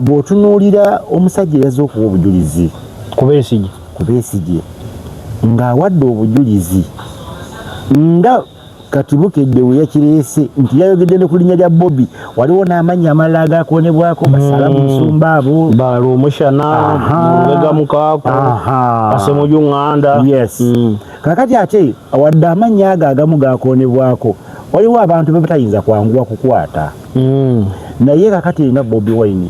bw'otunuulira omusajja yazze okuwa obujulizi ku Besigye ng'awadde obujulizi nga kati Bukedde we yakireese nti yayogedde ne ku linnya lya Bobby waliwo n'amannya amalala agakonebwako Basalamu Musumba abo Balumushana Mulega Mukaako Asemuju Nganda. Yes. Kakati ate wadde amannya ago agamu gakonebwako waliwo abantu bebatayinza kwanguwa kukwata. Naye kakati nga Bobi Wine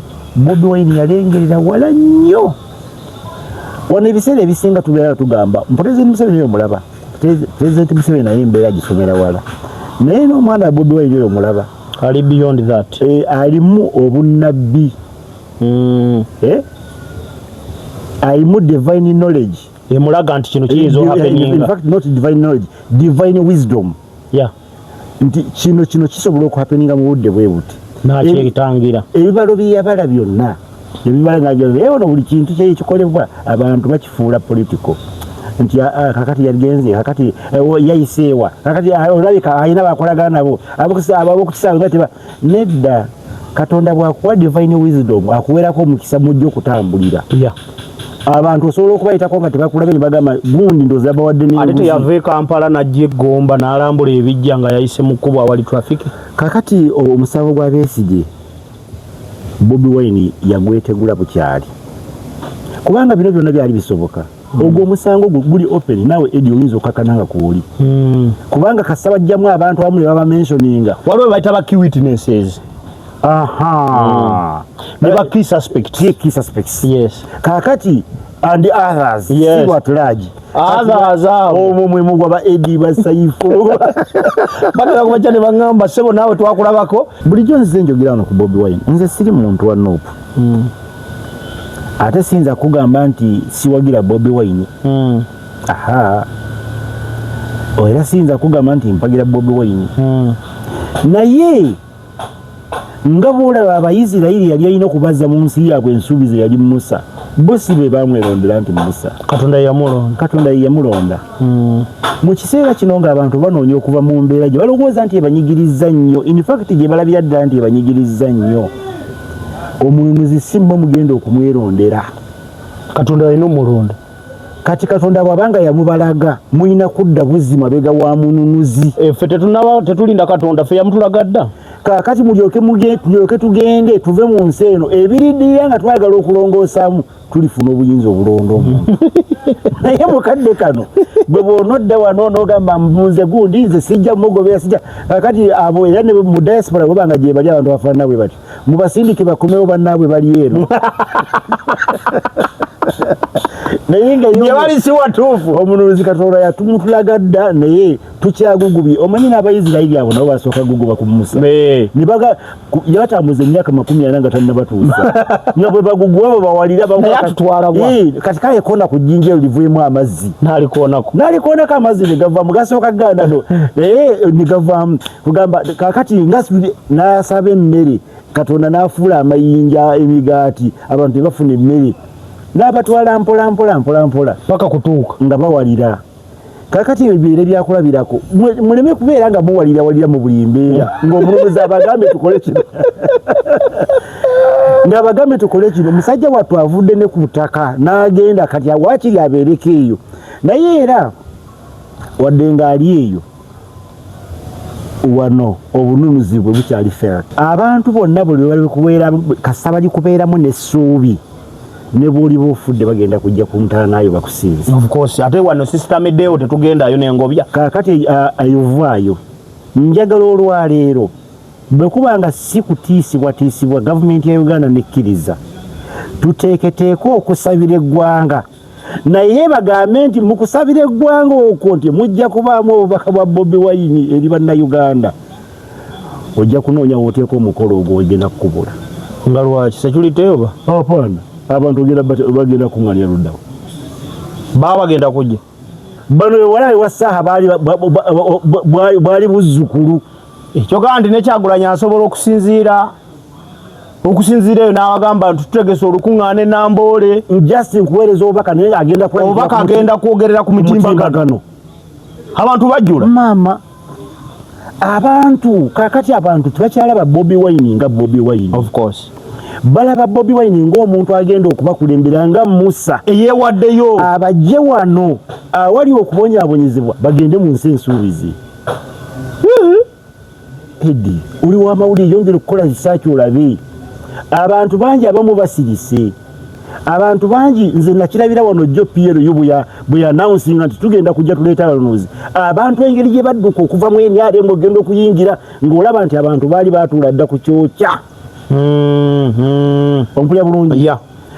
yalengerera wala nnyo. Wano ebiseera ebisinga tubeera tugamba Pulezidenti Museveni oyo mulaba. Pulezidenti Museveni naye embeera gisomera wala. Naye n'omwana wa Bobi Wine oyo mulaba. Ali beyond that. Alimu obunnabbi. Alimu divine knowledge. Emulaga nti kino kiyinza happening. In fact not divine knowledge, divine wisdom. Yeah. Nti kino kisobola okuhappeninga mu budde bwe buti. Nakyekitangira. Ebibalo byeyabala byonna. Ebibala nga byonna buli kintu kye kikolebwa abantu bakifuula political. Nti kakati yagenze kakati yayiseewa kakati olabika ayina bakolagana nabo ab'okukisaawe bateba nedda Katonda bw'akuwa divine wisdom akuweerako omukisa mujja okutambulira. Yeah. Abantu osobola okubayitako nga tebakulabe ne bagamba gundi ndoozi bawadde n'enguzi. Ate yava e Kampala n'ajja e Gomba n'alambula ebijja nga yayise mu kkubo awali traffic. Kakati omusango gwa Besigye Bobi Wine yagwetegula bukyali kubanga bino byonna byali bisoboka. Ogwo omusango guli open nawe Eddie oyinza okakananga kuoli. Kubanga kasabajjamu abantu abamu ne baba mentioninga waliwo bayita ba key witnesses. Never key suspects. Yes. Kakati and others. Yes. See what large. Others are. Omwe mugwa ba Eddie Basaifu. Baka kubacha ne bangamba sebo nawe twakulabako. Bulijjo nze njogera wano ku Bobi Wine. Nze siri muntu wa nopu. Ate sinza kugamba nti siwagira Bobi Wine. Era sinza kugamba nti mpagira Bobi Wine. Naye nga bwolaba Abayisirayiri yali alina okubazza mu nsi yaabwe ensuubizo yali Musa. Bo si be bamwerondera nti Musa. Katonda ye yamulonda. Mu kiseera kino ng'abantu banoonya okuva mu mbeera gye balowooza nti ebanyigirizza nnyo. In fact gye balabira ddala nti ebanyigirizza nnyo. Omununuzi si mmwe mugenda okumwerondera. Katonda alina omulonda. Kati Katonda bw'abanga yamubalaga muyina kudda buzzi mabega wa mununuzi. Ffe tetulinda Katonda, ffe yamutulaga dda. Kakati mulyoke tugende tuve mu nsi eno ebiriddirira nga twagala okulongoosaamu tulifuna obuyinza obulondo. Naye mukadde kano bwe bw'onodda wano n'ogamba mbuze gundi nze sijja mugobera sijja. Kakati abo era ne mu diaspora bwebanga gye bali abantu bafaanana bwe bati mubasindike bakomewo bannaabwe bali eno. Naye nga bali si watuufu omununuzi Katonda yatumutulaga dda naye tukyagugubye. Omanyi n'Abayisirayiri abo nabo basooka guguba ku Musa. Ne baga yatambuza emyaka 40 nga tannabatuusa. Nga bwe baguguba abo bawalira kati kale kona ku jjinja livuemu amazzi. N'alikoonako amazzi ne gavaamu gasooka ganda no. Ne gavaamu kugamba kakati n'asaba emmere Katonda n'afuula amayinja emigaati abantu ne bafuna emmere. N'abatwala mpola paka kutuuka nga bawalira. Kakati ebibeera byakulabirako muleme kubeera nga muwalira mu buli mbeera ng'omununuzi abagambe tukole kino. Ng'abagambe tukole kino omusajja wattu avudde ne ku ttaka n'agenda kati waakiri abeereko eyo. Naye era wadde ng'ali eyo wano obununuzi bwe bukyali fera. Abantu bonna buli bali kubeera kasaba likubeeramu n'essuubi. Ne buli bofudde bagenda kujja ku mutala nayo bakusinze. Of course ate wano system edeo tetugendayo n'engobya. Kakati ayovaayo njagala olwaleero bwe kubanga si kutiisibwa gavumenti ya Uganda nekkiriza tuteeketeeka okusabira eggwanga. Naye bagambe nti mu kusabira eggwanga okwo nti mujja kubaamu obubaka bwa Bobi Wine eri bannayuganda. Ojja kunoonya wooteeka omukolo ogwo ogenda kukubula. Nga lwaki security oba? Hapana. Abantu bagenda kuŋŋanya luddawo. Bagenda kujja. Bano walawe wasaaha bwali buzzukulu. Ekyo kandi ne Kyagulanyi asobola okusinziira eyo n'abagamba nti tutegese olukuŋŋaana Namboole. Justin kuweereza obubaka naye agenda kwogerera ku mitimbagano. Abantu bajjula. Maama abantu kakati abantu tebakyalaba Bobi Wine nga Bobi Wine. Of course. balaba Bobi Wine ng'omuntu agenda okubakulembera nga Musa eyeewaddeyo abajje wano awali okubonyaabonyezebwa bagende mu nsi ensuubizi. Edi oli w'amawulire yongera okukola risaaki olabe abantu bangi abamu basirise, abantu bangi nze nakirabira wano jjo PLU bwe yanawunsinga nti tugenda kujja tuleeta abalonozi abantu engeri gye badduka okuva mu NRM ogenda okuyingira ng'olaba nti abantu baali baatuula dda ku kyokya. Ompulya bulungi?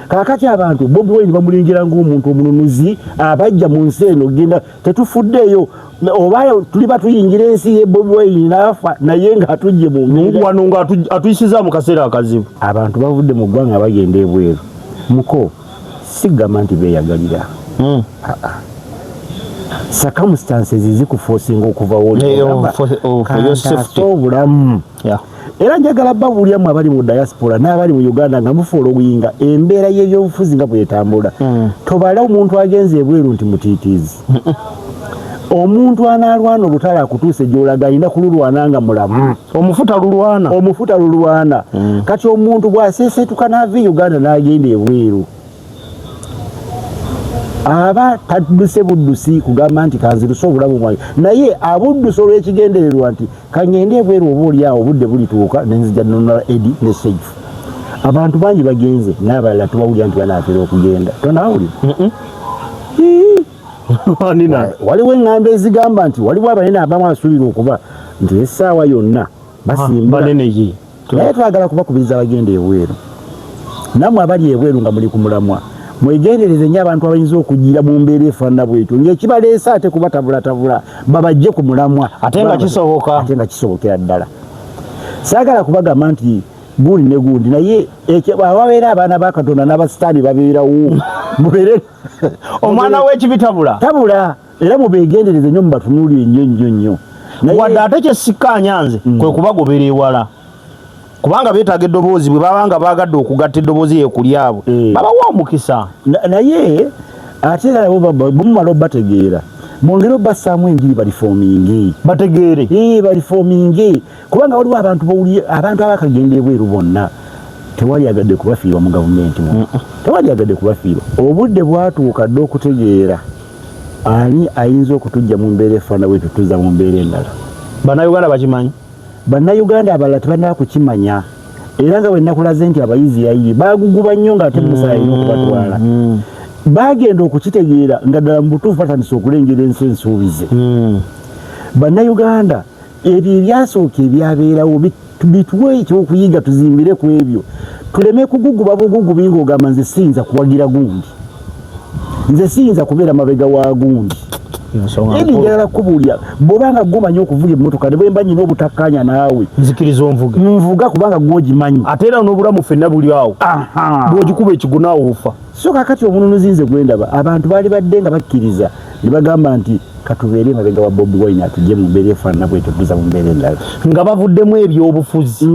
Kaakati abantu Bobi Wine bamulingira ng'omuntu omununuzi abajja mu nsi eno genda tetufuddeeyo oba tuli batuyingira ensi ye Bobi Wine n'afa naye ng'atujje mu Mungu wano ng'atuyisiza mu kaseera akazibu. Abantu bavudde mu ggwanga bagenda ebweru. Muko sigamba nti beeyagalira. Circumstances zikuforcinga okuva obulamu. Era njagala babulyamu abali mu diaspora n'abali mu Uganda nga mufuula obuyinga embeera y'ebyobufuzi nga bwetambula. Tobala omuntu agenze ebweru nti mutiitiizi. Omuntu anaalwana olutala akutuuse gy'olaga alina kululwana nga mulamu. Omufuta lulwana. Kati omuntu bw'aseeseetuka n'ava e Uganda n'agenda ebweru aba tadduse buddusi kugamba nti kanziruse obulamu bwange naye abuddusa olw'ekigendererwa nti kangende ebweru oba oliawo obudde bulituuka nenzija nonala Edi ne Seifu. Abantu bangi bagenze n'abalala tubawulira nti banaatera okugenda. Tonawulira? Waliwo eŋŋambo ezigamba nti waliwo abanene abamu asuubira okuba nti essaawa yonna basimbula naye twagala kubakubiriza bagenda ebweru. Nammwe abali ebweru nga muli ku mulamwa mwegendereze nnyo abantu abayinza okugira mu mbeera efaanana bwetyo ng'ekibaleese ate kubatabulatabula babajje ku mulamwa ate nga kisobokera ddala. Saagala kubagamba nti gundi ne gundi naye awabeera abaana ba Katonda n'abasitaani babeerawo mubeere omwana w'ekibitabula era mubeegendereze nnyo mubatunuulire nnyo wadde ate kyesikkaanya nze kwe kubagobera ewala kubanga beetaaga eddoboozi bwe babanga baagadde okugatta eddoboozi yekulyabwe babawa omukisa naye ate era bwemumala obbategeera bongere obbasaamu enjiri balifoominge balifoominge kubanga waliwo abantu abakagenda ebweru bonna tewali agadde kubafiirwa mu gavumenti tewali agadde kubafiirwa. Obudde bwatuuka dde okutegeera ani ayinza okutujja mu mbeera efaana bwe tutuza mu mbeera endala. Bannayuganda bakimanyi? Bannayuganda abalala tebanaba kukimanya era nga bwe nakulaze nti abayizi yayiri baaguguba nnyo ng'ate Musa yalina okubatwala. Bagenda okukitegeera nga ddala mu butuufu batandise okulengera ensi ensuubize. Bannayuganda ebyo ebyasooka ebyabeerawo bituwe ekyokuyiga tuzimbire ku ebyo tuleme kuguguba bugugubi ng'ogamba nze siyinza kuwagira gundi nze siyinza kubeera mabega wa gundi. Edi njagala kubuulira bw'obanga gwomanyi okuvuga emmotoka ne bwe mba nyina obutakkaanya naawe nzikiriza nvuga kubanga gw'ogimanyi ate era n'obulamu ffenna buli awo bw'ogikuba ekigo naawe ofa. So kaakati omununuzi nze gwe ndaba abantu baali badde nga bakkiriza ne bagamba nti katubeere emabega wa Bobi Wine atujje mu mbeera efaanana bwetyo tuza mu mbeera endala nga bavuddemu ebyobufuzi.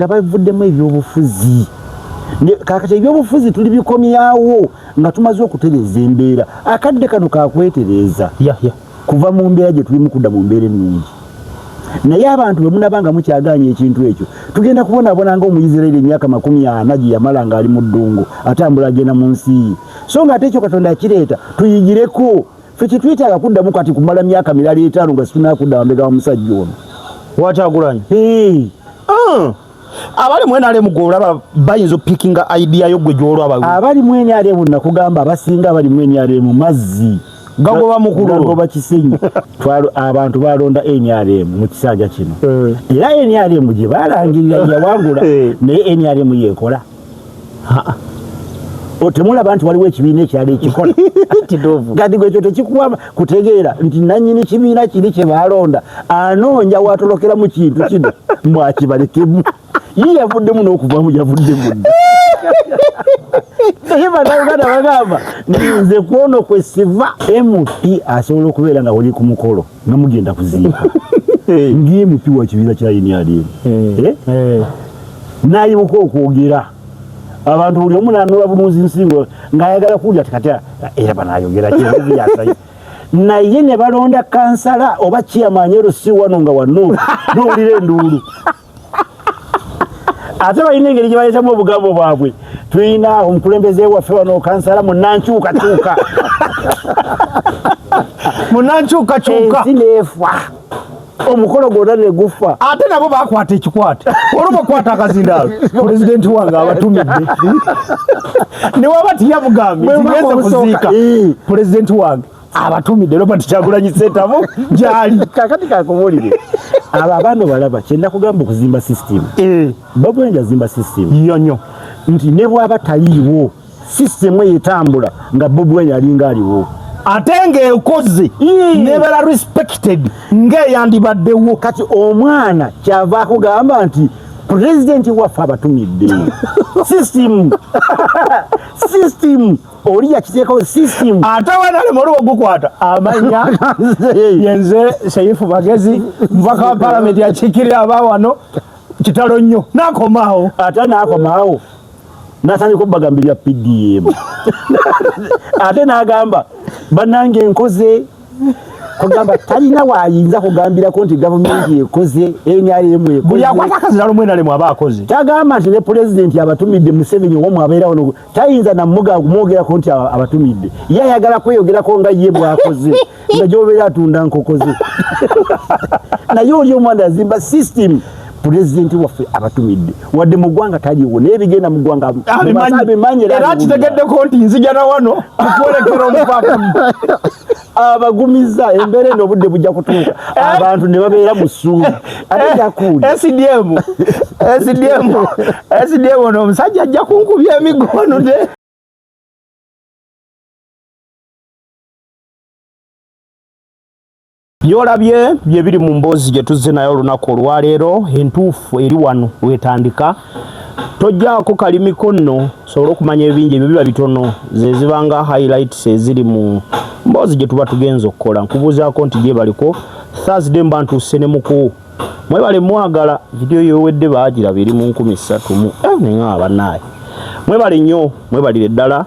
Kaakati ebyobufuzi tuli bikomyawo nga tumaze okutereeza embeera. Akadde kano kakwetereeza kuva mu mbeera gye tulimu kudda mu mbeera ennungi. Naye abantu bwe munabanga mukyagaanya ekintu ekyo tugenda kubonaabona ng'Omuyisirayiri emyaka 40 gye yamala ng'ali mu ddungu atambula agenda mu nsi ye. So ng'ate ekyo Katonda akireeta tuyigireko. Ffe kyetwetaaga kuddamu kati kumala myaka mirala 5 nga situnaakudda wambega wa musajja ono. Wakyagulanyi? Abali mu NRM gwe olaba bayinza oppikinga idea yo gwe gy'olaba. Abali mu NRM nakugamba abasinga abali mu NRM mazzi gagoba mukulu gagoba kisenyi. Abantu balonda NRM mu kisanja kino era NRM gye balangirira yawangula naye NRM yekola. Temulaba nti waliwo ekibiina ekyali ekikola gadi gwekyo tekikuwa kutegeera nti nannyini kibiina kiri kye balonda anoonya watolokera mu kintu kino mwakibalekemu ye yavuddemu n'okuvamu yavuddemu naye Bannayuganda bagamba nze kwono kwe siva MP asobola okubeera nga oli ku mukolo nga mugenda kuziika ng'MP wa kibiina kya NRM nayimuka okwogera abantu buli omu n'anoola bunuuzi nsingo ng'ayagala kuwulira tikati era banaayogera kyeyasa naye ne balonda kansala oba kiyamanyero si wano nga wano n'owulira enduulu ate balina engeri gye baleetamu obugambo bwabwe Tuina omukulembeze waffe wano kansala Munankyuka kyuka. Munankyuka kyuka. Sinefa. Omukolo gwonna ne gufa. Ate nabo bakwata ekikwate. Olwo bakwata akazindaalo. President wange abatumidde. Ne wabati yabugambe zigeze kuziika. President wange abatumidde Robert Kyagulanyi Ssentamu gyali. Kakati kakubulire. Abano balaba kyenda kugamba okuzimba system. Bobi Wine azimba system. Yonyo. Nti ne bwaba taliiwo system eyetambula nga Bobi Wine alinga aliwo. Ate ng'ekoze nebera respected ng'eyandibaddewo. Kati omwana kyava akugamba nti president waffe abatumidde. System. System. Oli yakiteekawo system. Ate wanale muli ogukwata amanya yenze Shaifu Magezi mubaka wa palamenti yakiikirira abawano kitalo nnyo n'akomaawo. Ate n'akomaawo n'atandika obbagambirira PDM. Ate n'agamba bannange nkoze kugamba talina waayinza kugambirako nti gavumenti ekoze NRM ekoze. Buli akwata akaziralo mwenalemu aba akoze. Kyagamba nti ne pulezidenti abatumidde Museveni omwo abeerawo no tayinza nammuga kumwogerako nti abatumidde. Ye ayagala kweyogerako nga ye bw'akoze nga gy'obeera atunda nkokoze. Naye oli omwana azimba system pulezidenti waffe abatumidde. Wadde mu ggwanga taliiwo naye bigenda mu ggwanga abimanyi era kitegeddeko nti nzija na wano tukwolekera omupapa. Abagumiza embeera eno obudde bujja kutuuka abantu ne babeera mu ssuubi ate gyakuuli. SDM ono omusajja ajja kunkubya emigono de. Byolabye bye biri mu mboozi gye tuzze nayo olunaku olwaleero entuufu eri wano wetandika. Tojjaako kalimiko nno sobola okumanya ebingi ebyo biba bitono ze zibanga highlights eziri mu mboozi gye tuba tugenza okukola. Nkubuuzaako nti gye baliko Thursday mba ntuuse ne muku. Mwebale mwagala vidiyo yowedde baagiraba eri mu 13,000 neŋŋaba bannaaye. Mwebale nnyo mwebalire ddala.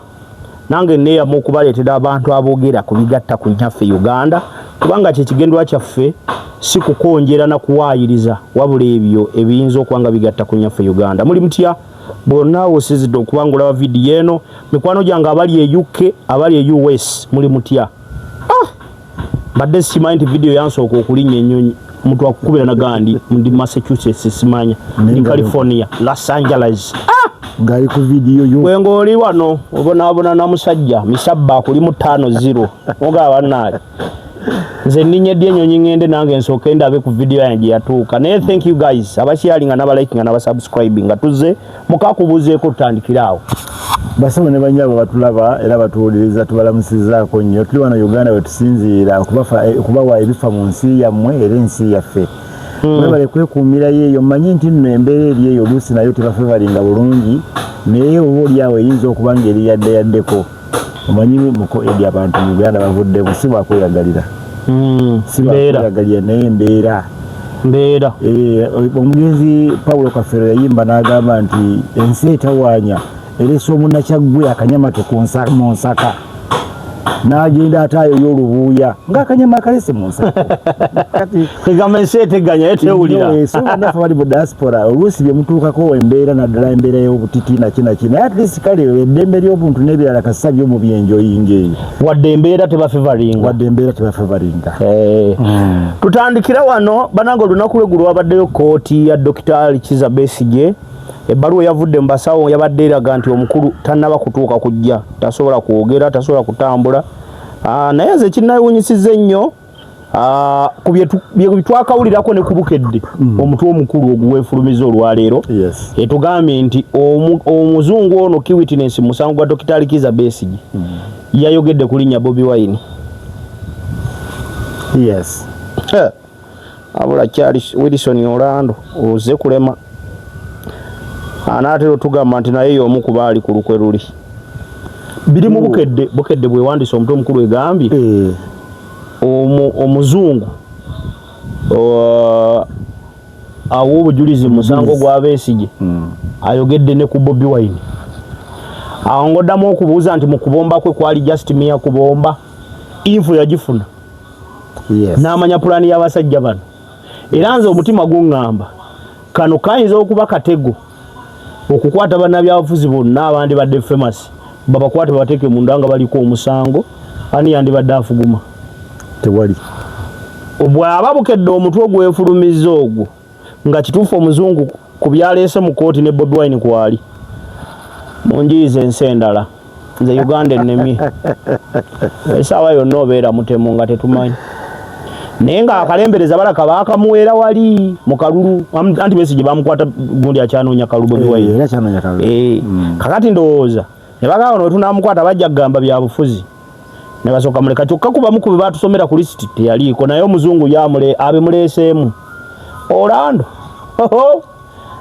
Nange neeyamu okubaleetera abantu aboogera ku bigatta ku nnyaffe Uganda. Kubanga kyekigendwa kyaffe si kukonjera na kuwaayiriza wabula ebyo ebiyinza okuba nga bigatta ku nnyaffe Uganda. Muli mutya bonna osizidde okuba nga olaba vidiyo eno. Mikwano gyange abali e UK abali e US muli mutya. Mbadde simanyi nti vidiyo yansooka okulinnya ennyonyi omuntu akukubira na gandi ndi Massachusetts simanya ni California Los Angeles. Ngali ku vidiyo yo gwe ng'oli wano obonaabona na musajja misabba akuli mu 5-0 ogaba bannaaye. Nze nninnyedde ennyonyi ngende nange nsooke ndabe ku vidiyo yange yatuuka. Naye thank you guys abasharinga n'abalikinga n'abasubscribing nga tuzze mukakubuuzeeko tutandikiraawo. Basabo ne bannyabo batulaba era batuwuliriza tubalamusizaako nnyo. Tuli wano Uganda we tusinziira kubawa ebifa mu nsi yammwe era ensi yaffe. Mwebale kwekuumirayo eyo mmanyi nti nno embeera eri eyo oluusi nayo tebafevalinga bulungi naye oba oliawo eyinza okuba nga eri yaddeyaddeko. Omanyi muko eri abantu mu Uganda bavuddemu si bwakweyagalira. Si bwakweyagalira naye embeera. Omugenzi Paulo Kafero yayimba n'agamba nti ensi etawaanya eresa omunnakyaggwe akanyamate mu nsaka. N'agenda ataayo y'olubuuya ng'akanyama akalese mu nsaka. Kigamba ensi eteganya etewulira. So bannaffe bali mu diaspora oluusi bye mutuukako embeera naddala embeera y'obutiti nakinakina naye at least kale eddembe ly'obuntu n'ebirala kasita byo mu byenjoyinga eyo wadde embeera tebafevalinga. Tutandikira wano banange olunaku lwegulu wabaddeyo kooti ya Dr. Kiza Besigye. Ebbaluwa yavudde mu basawo yabadde eraga nti omukulu tannaba kutuuka kujja tasobola kwogera tasobola kutambula. Naye nze kinnayewuunyisizza ennyo ku bye twakawulirako ne ku Bukedde omutwe omukulu oguweefulumiza olwaleero. Etugambye nti omuzungu ono key witness musango gwa Dr. Kiza Besigye yayogedde ku linnya Bobi Wine. Abula Charles Wilson Orlando oze kulema anaatero tugamba nti naye y'omu ku baali ku lukwe luli. Biri mu Bukedde bwe wandise omutwe omukulu egambye omuzungu awo obujulizi musango gwa Besigye ayogedde ne ku Bobi Wine. Awo ngoddamu okubuuza nti mu kubomba kwe kwali just mere kubomba info yagifuna n'amanya pulaani y'abasajja bano. Era nze omutima guŋŋamba kano kayinza okuba katego okukwata bannabyabufuzi bonna abandi badde famous babakwate babateeke mu ndanga baliko omusango ani yandibadde afuguma tewali bw'aba bukedde omutwe gwefulumizza ogwo nga kituufu omuzungu ku byaleese mu kooti ne Bobi Wine kwali munjiize ensi endala nze Uganda ennemi esaawa yonna obeera mutemu nga tetumanyi naye nga akalembereza balaka baakamuweera wali mu kalulu anti Besigye bamukwata gundi akyanoonya kalulu Bobi Wine kakati ndowooza ne bagamba no tunamukwata bajja kugamba bya bufuzi ne basooka muleka kyokka kuba mukubi batusomera ku lisiti teyaliiko naye omuzungu abe muleeseemu Orlando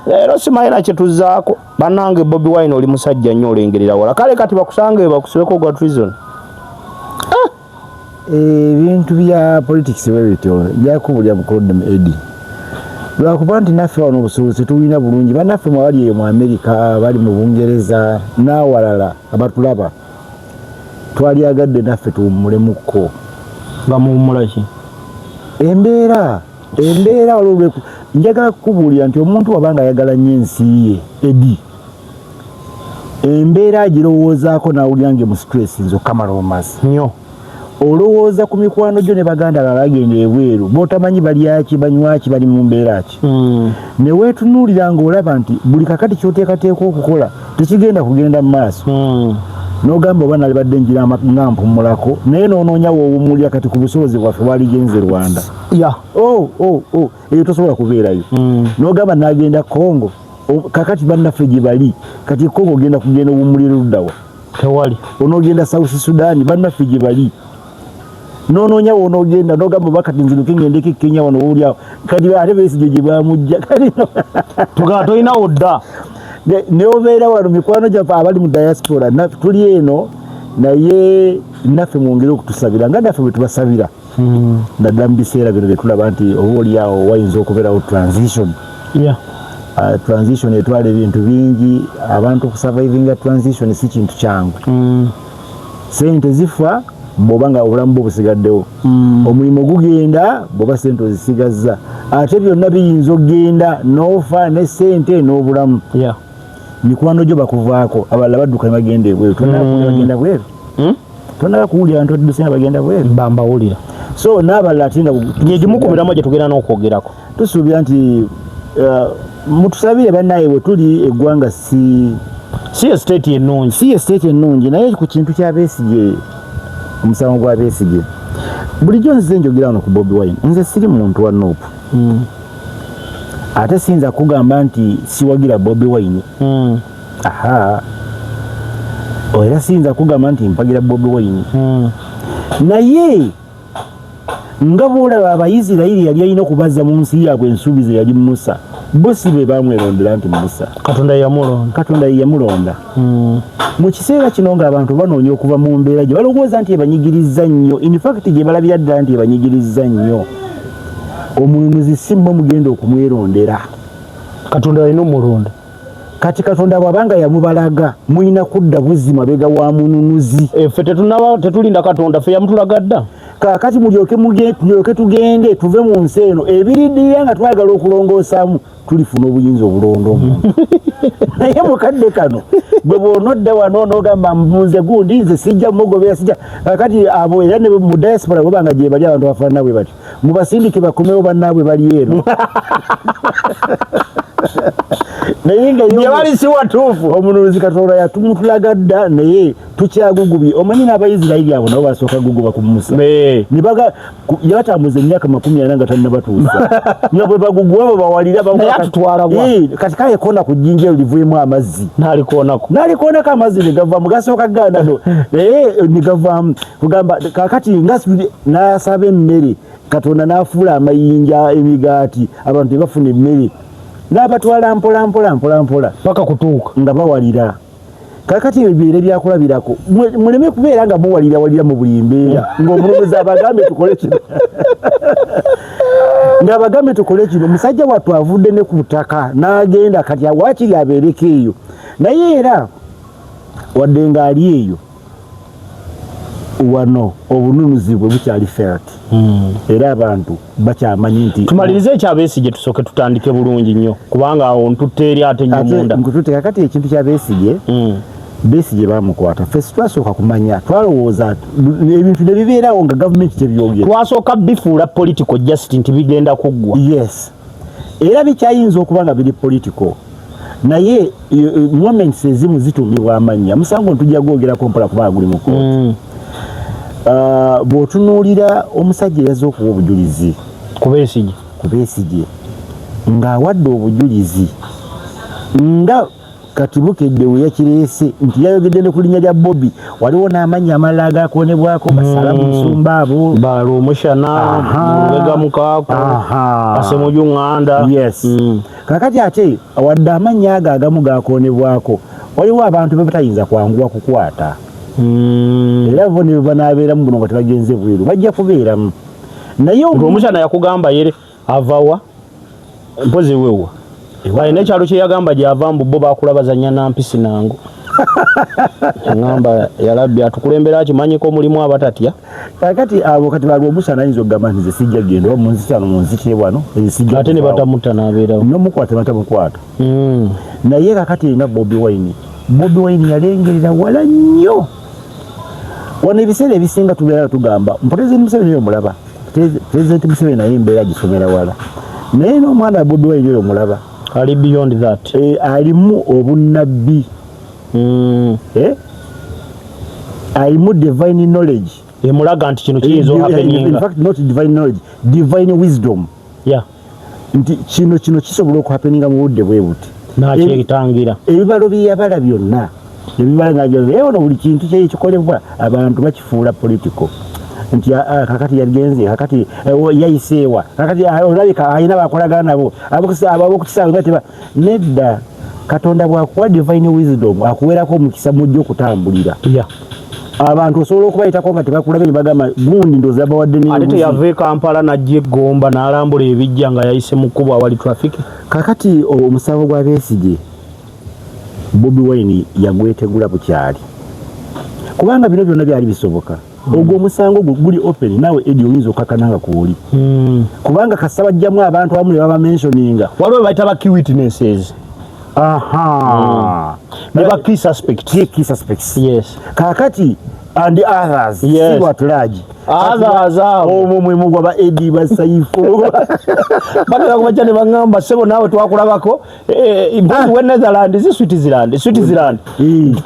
leero simayina kyetuzaako bannange Bobi Wine oli musajja nnyo olengerera wala kale kati bakusange bakusibeko gwa treason ebintu bya politics webityo byakubulya bukodem edi lwakuba nti naffe wano obusuubuzi tulina bulungi bannaffe mwabali eyo mu Amerika bali mu Bungereza n'awalala abatulaba twalyagadde naffe tuwummulemukko bamuwummula ki embeera olwo njagala kukubuulira nti omuntu wabanga ayagala nnyo ensi ye edi embeera agirowoozaako n'awulira nge mu stress nze okamaromas nnyo olowooza ku mikwano gyo ne baganda baba bagenda ebweru b'otamanyi balyaki banywaki bali mu mbeera ki ne weetunuulira ng'olaba nti buli kakati ky'oteekateeka okukola tekigenda kugenda mu maaso n'ogamba oba nali badde njira nga mpummulako naye n'onoonya woowummulira kati ku busobozi bwaffe bwaligenze Rwanda eyo tosobola kubeerayo n'ogamba n'agenda Congo kakati bannaffe gye bali kati Congo ogenda kugenda owummulira luddawa tewali onoogenda South Sudan bannaffe gye bali n'onoonya wonoogenda n'ogamba oba kati nziruke ngendeko Kenya wano owulyawo kati ate Besigye gye bamujja tugala tolinawo dda ne obeera wano mikwano gyaffe abali mu diaspora tuli eno naye naffe mwongere okutusabira nga naffe bwe tubasabira naddala mu biseera bino betulaba nti oba oliawo wayinza okubeerawo transition etwala ebintu bingi abantu okusurvivinga transition si kintu kyangu sente zifa bw'oba nga obulamu bwo busigaddewo omulimu gugenda bw'oba sente ozisigazza ate byonna biyinza okgenda n'ofa ne sente n'obulamu mikwano gyo bakuvaako abalala badduka ne bagenda ebweru bagenda bweru tonaba kuwulira abantu badduse nga bagenda bweru bambawulira so n'abalala ate nga nyegimu ku miramu gye tugenda n'okwogerako tusuubira nti mutusabire bannaye bwe tuli eggwanga si estate ennungi naye ku kintu kya Besigye omusango gwa Besigye bulijjo nzize njogera wano ku Bobi Wine nze siri muntu wa Nuupu ate siyinza kugamba nti siwagira Bobi Wine era siyinza kugamba nti mpagira Bobi Wine naye nga bwolaba Abayisirayiri yali alina okubazza mu nsi yaabwe ensuubize yali Musa bo si be bamwerondera nti Musa Katonda ye yamulonda mu kiseera kino ng'abantu banoonya okuva mu mbeera gye balowooza nti ebanyigirizza nnyo in fact gye balabira ddala nti ebanyigirizza nnyo omununuzi si mmwe mugenda okumwerondera Katonda alina omulonda kati Katonda bw'abanga yamubalaga mulina kudda buzzi mabega wa mununuzi ffe tetulinda Katonda ffe yamutulaga dda kakati mulyoke tugende tuve mu nsi eno ebiriddirira nga twagala okulongoosaamu tulifuna obuyinza obulonda omuntu naye mukadde kano bwe bw'onodda wano n'ogamba mbuze gundi nze sijja mugobera sijja kakati abo era ne mu diaspora bwebanga gye bali abantu bafaanana bwe batyo mubasindike bakomewo bannaabwe bali eno naye nga bali si watuufu omununuzi Katonda yatumutulaga dda naye tukyagugubye omanyi n'Abayisirayiri abo nabo basooka guguba ku Musa yabatambuza emyaka 40 nga tannabatuusa nga bwe baguguba babawalira kati kayekona ku jjinja eyo livuemu amazzi n'alikoonako amazzi ne gavaamu gasooka ganda naye ne gavaamu kugamba kakati n'asaba emmere Katonda n'afuula amayinja emigaati abantu tebafuna emmere n'abatwala mpola paka kutuuka nga bawalira kakati ebibeere byakulabirako muleme kubeera nga muwalira mu buli mbeera ng'omulobozi abagambe tukole kino ng'abagambe tukole kino musajja wattu avudde ne ku ttaka n'agenda kati waakiri abeereko eyo naye era wadde ng'ali eyo wano obununuzi bwe bukyali felt era abantu bakyamanyi nti tumalirize ekya Besigye tusooke tutandike bulungi nnyo kubanga awo ntutte eri ate nnyo munda nkututte kakati ekintu kya Besigye Besigye bamukwata fesi twasooka kumanya twalowooza ebintu ne bibeerawo nga gavumenti tebyogera twasooka bifuula political justice nti bigenda kuggwa yes era bikyayinza okuba nga biri political naye moments ezimu zitumibwa amannya musango ntujja gwogerako mpola kubanga guli mu kooti bw'otunuulira omusajja yazze okuwa obujulizi ku Besigye ng'awadde obujulizi nga kati Bukedde we yakireese nti yayogedde ne ku linnya lya Bobby waliwo n'amannya amalala agaakonebwako Basala Musumba abo Balo Omushana Lubega Mukaako Asemuju Nganda yes kakati ate wadde amannya ago agamu gaakonebwako waliwo abantu be batayinza kwanguwa kukwata era bo ne banaabeeramu buno nga tebagenze bweru bajja kubeeramu naye Omushana yakugamba yere avawa mpozi wewa balina ekyalo kye yagamba gyava mbu bo bakula bazanya nampisi nango ngamba yalabbi atukulembera akimanyiko omulimu abatatya kakati abo kati bali Omushana ayinza okugamba nti ze sijja genda oba munzitano munzitye wano ate ne batamutta n'abeerawo nomukwata batamukwata naye kakati erina Bobi Wine yalengerera wala nnyo wano ebiseera ebisinga tubeera tugamba Pulezidenti Museveni omulaba Pulezidenti Museveni naye embeera gisomera wala naye n'omwana Bobi Wine omulaba ali beyond that alimu obunnabbi alimu divine knowledge emulaga nti kino kiyinza happening in fact not divine knowledge divine wisdom nti kino kisobola okuhappeninga mu budde bwe buti nakyekitangira ebibalo byeyabala byonna ebibala nabyona buli kintu kyekikolebwa abantu bakifuula political nti kakati yagenze kakati yayiseewa kakati olabika ayina bakolagana nabo ab'okukisaawe bateba nedda Katonda bw'akuwa divine wisdom akuweerako omukisa mujja okutambulira abantu osobola okubayitako nga tebakulabye ne bagamba gundi ndoozi abawadde ate teyava e Kampala n'ajja eGomba n'alambula ebijja nga yayise mu kkubo awali traffic kakati omusango gwa Besigye Bobi Wine yagwetegula bukyali kubanga bino byonna byali bisoboka ogwo omusango guli open nawe edi oyinza okakananga kuwuli kubanga kasabajjamu abantu abamu ne baba mentioninga waliwo bayita ba key witnesses ne ba key suspects yes kakati and others yes. See what large others omwe mugwa ba edi basayifo bana kubacha ne bangamba sebo nawe twakulabako we Netherlands Switzerland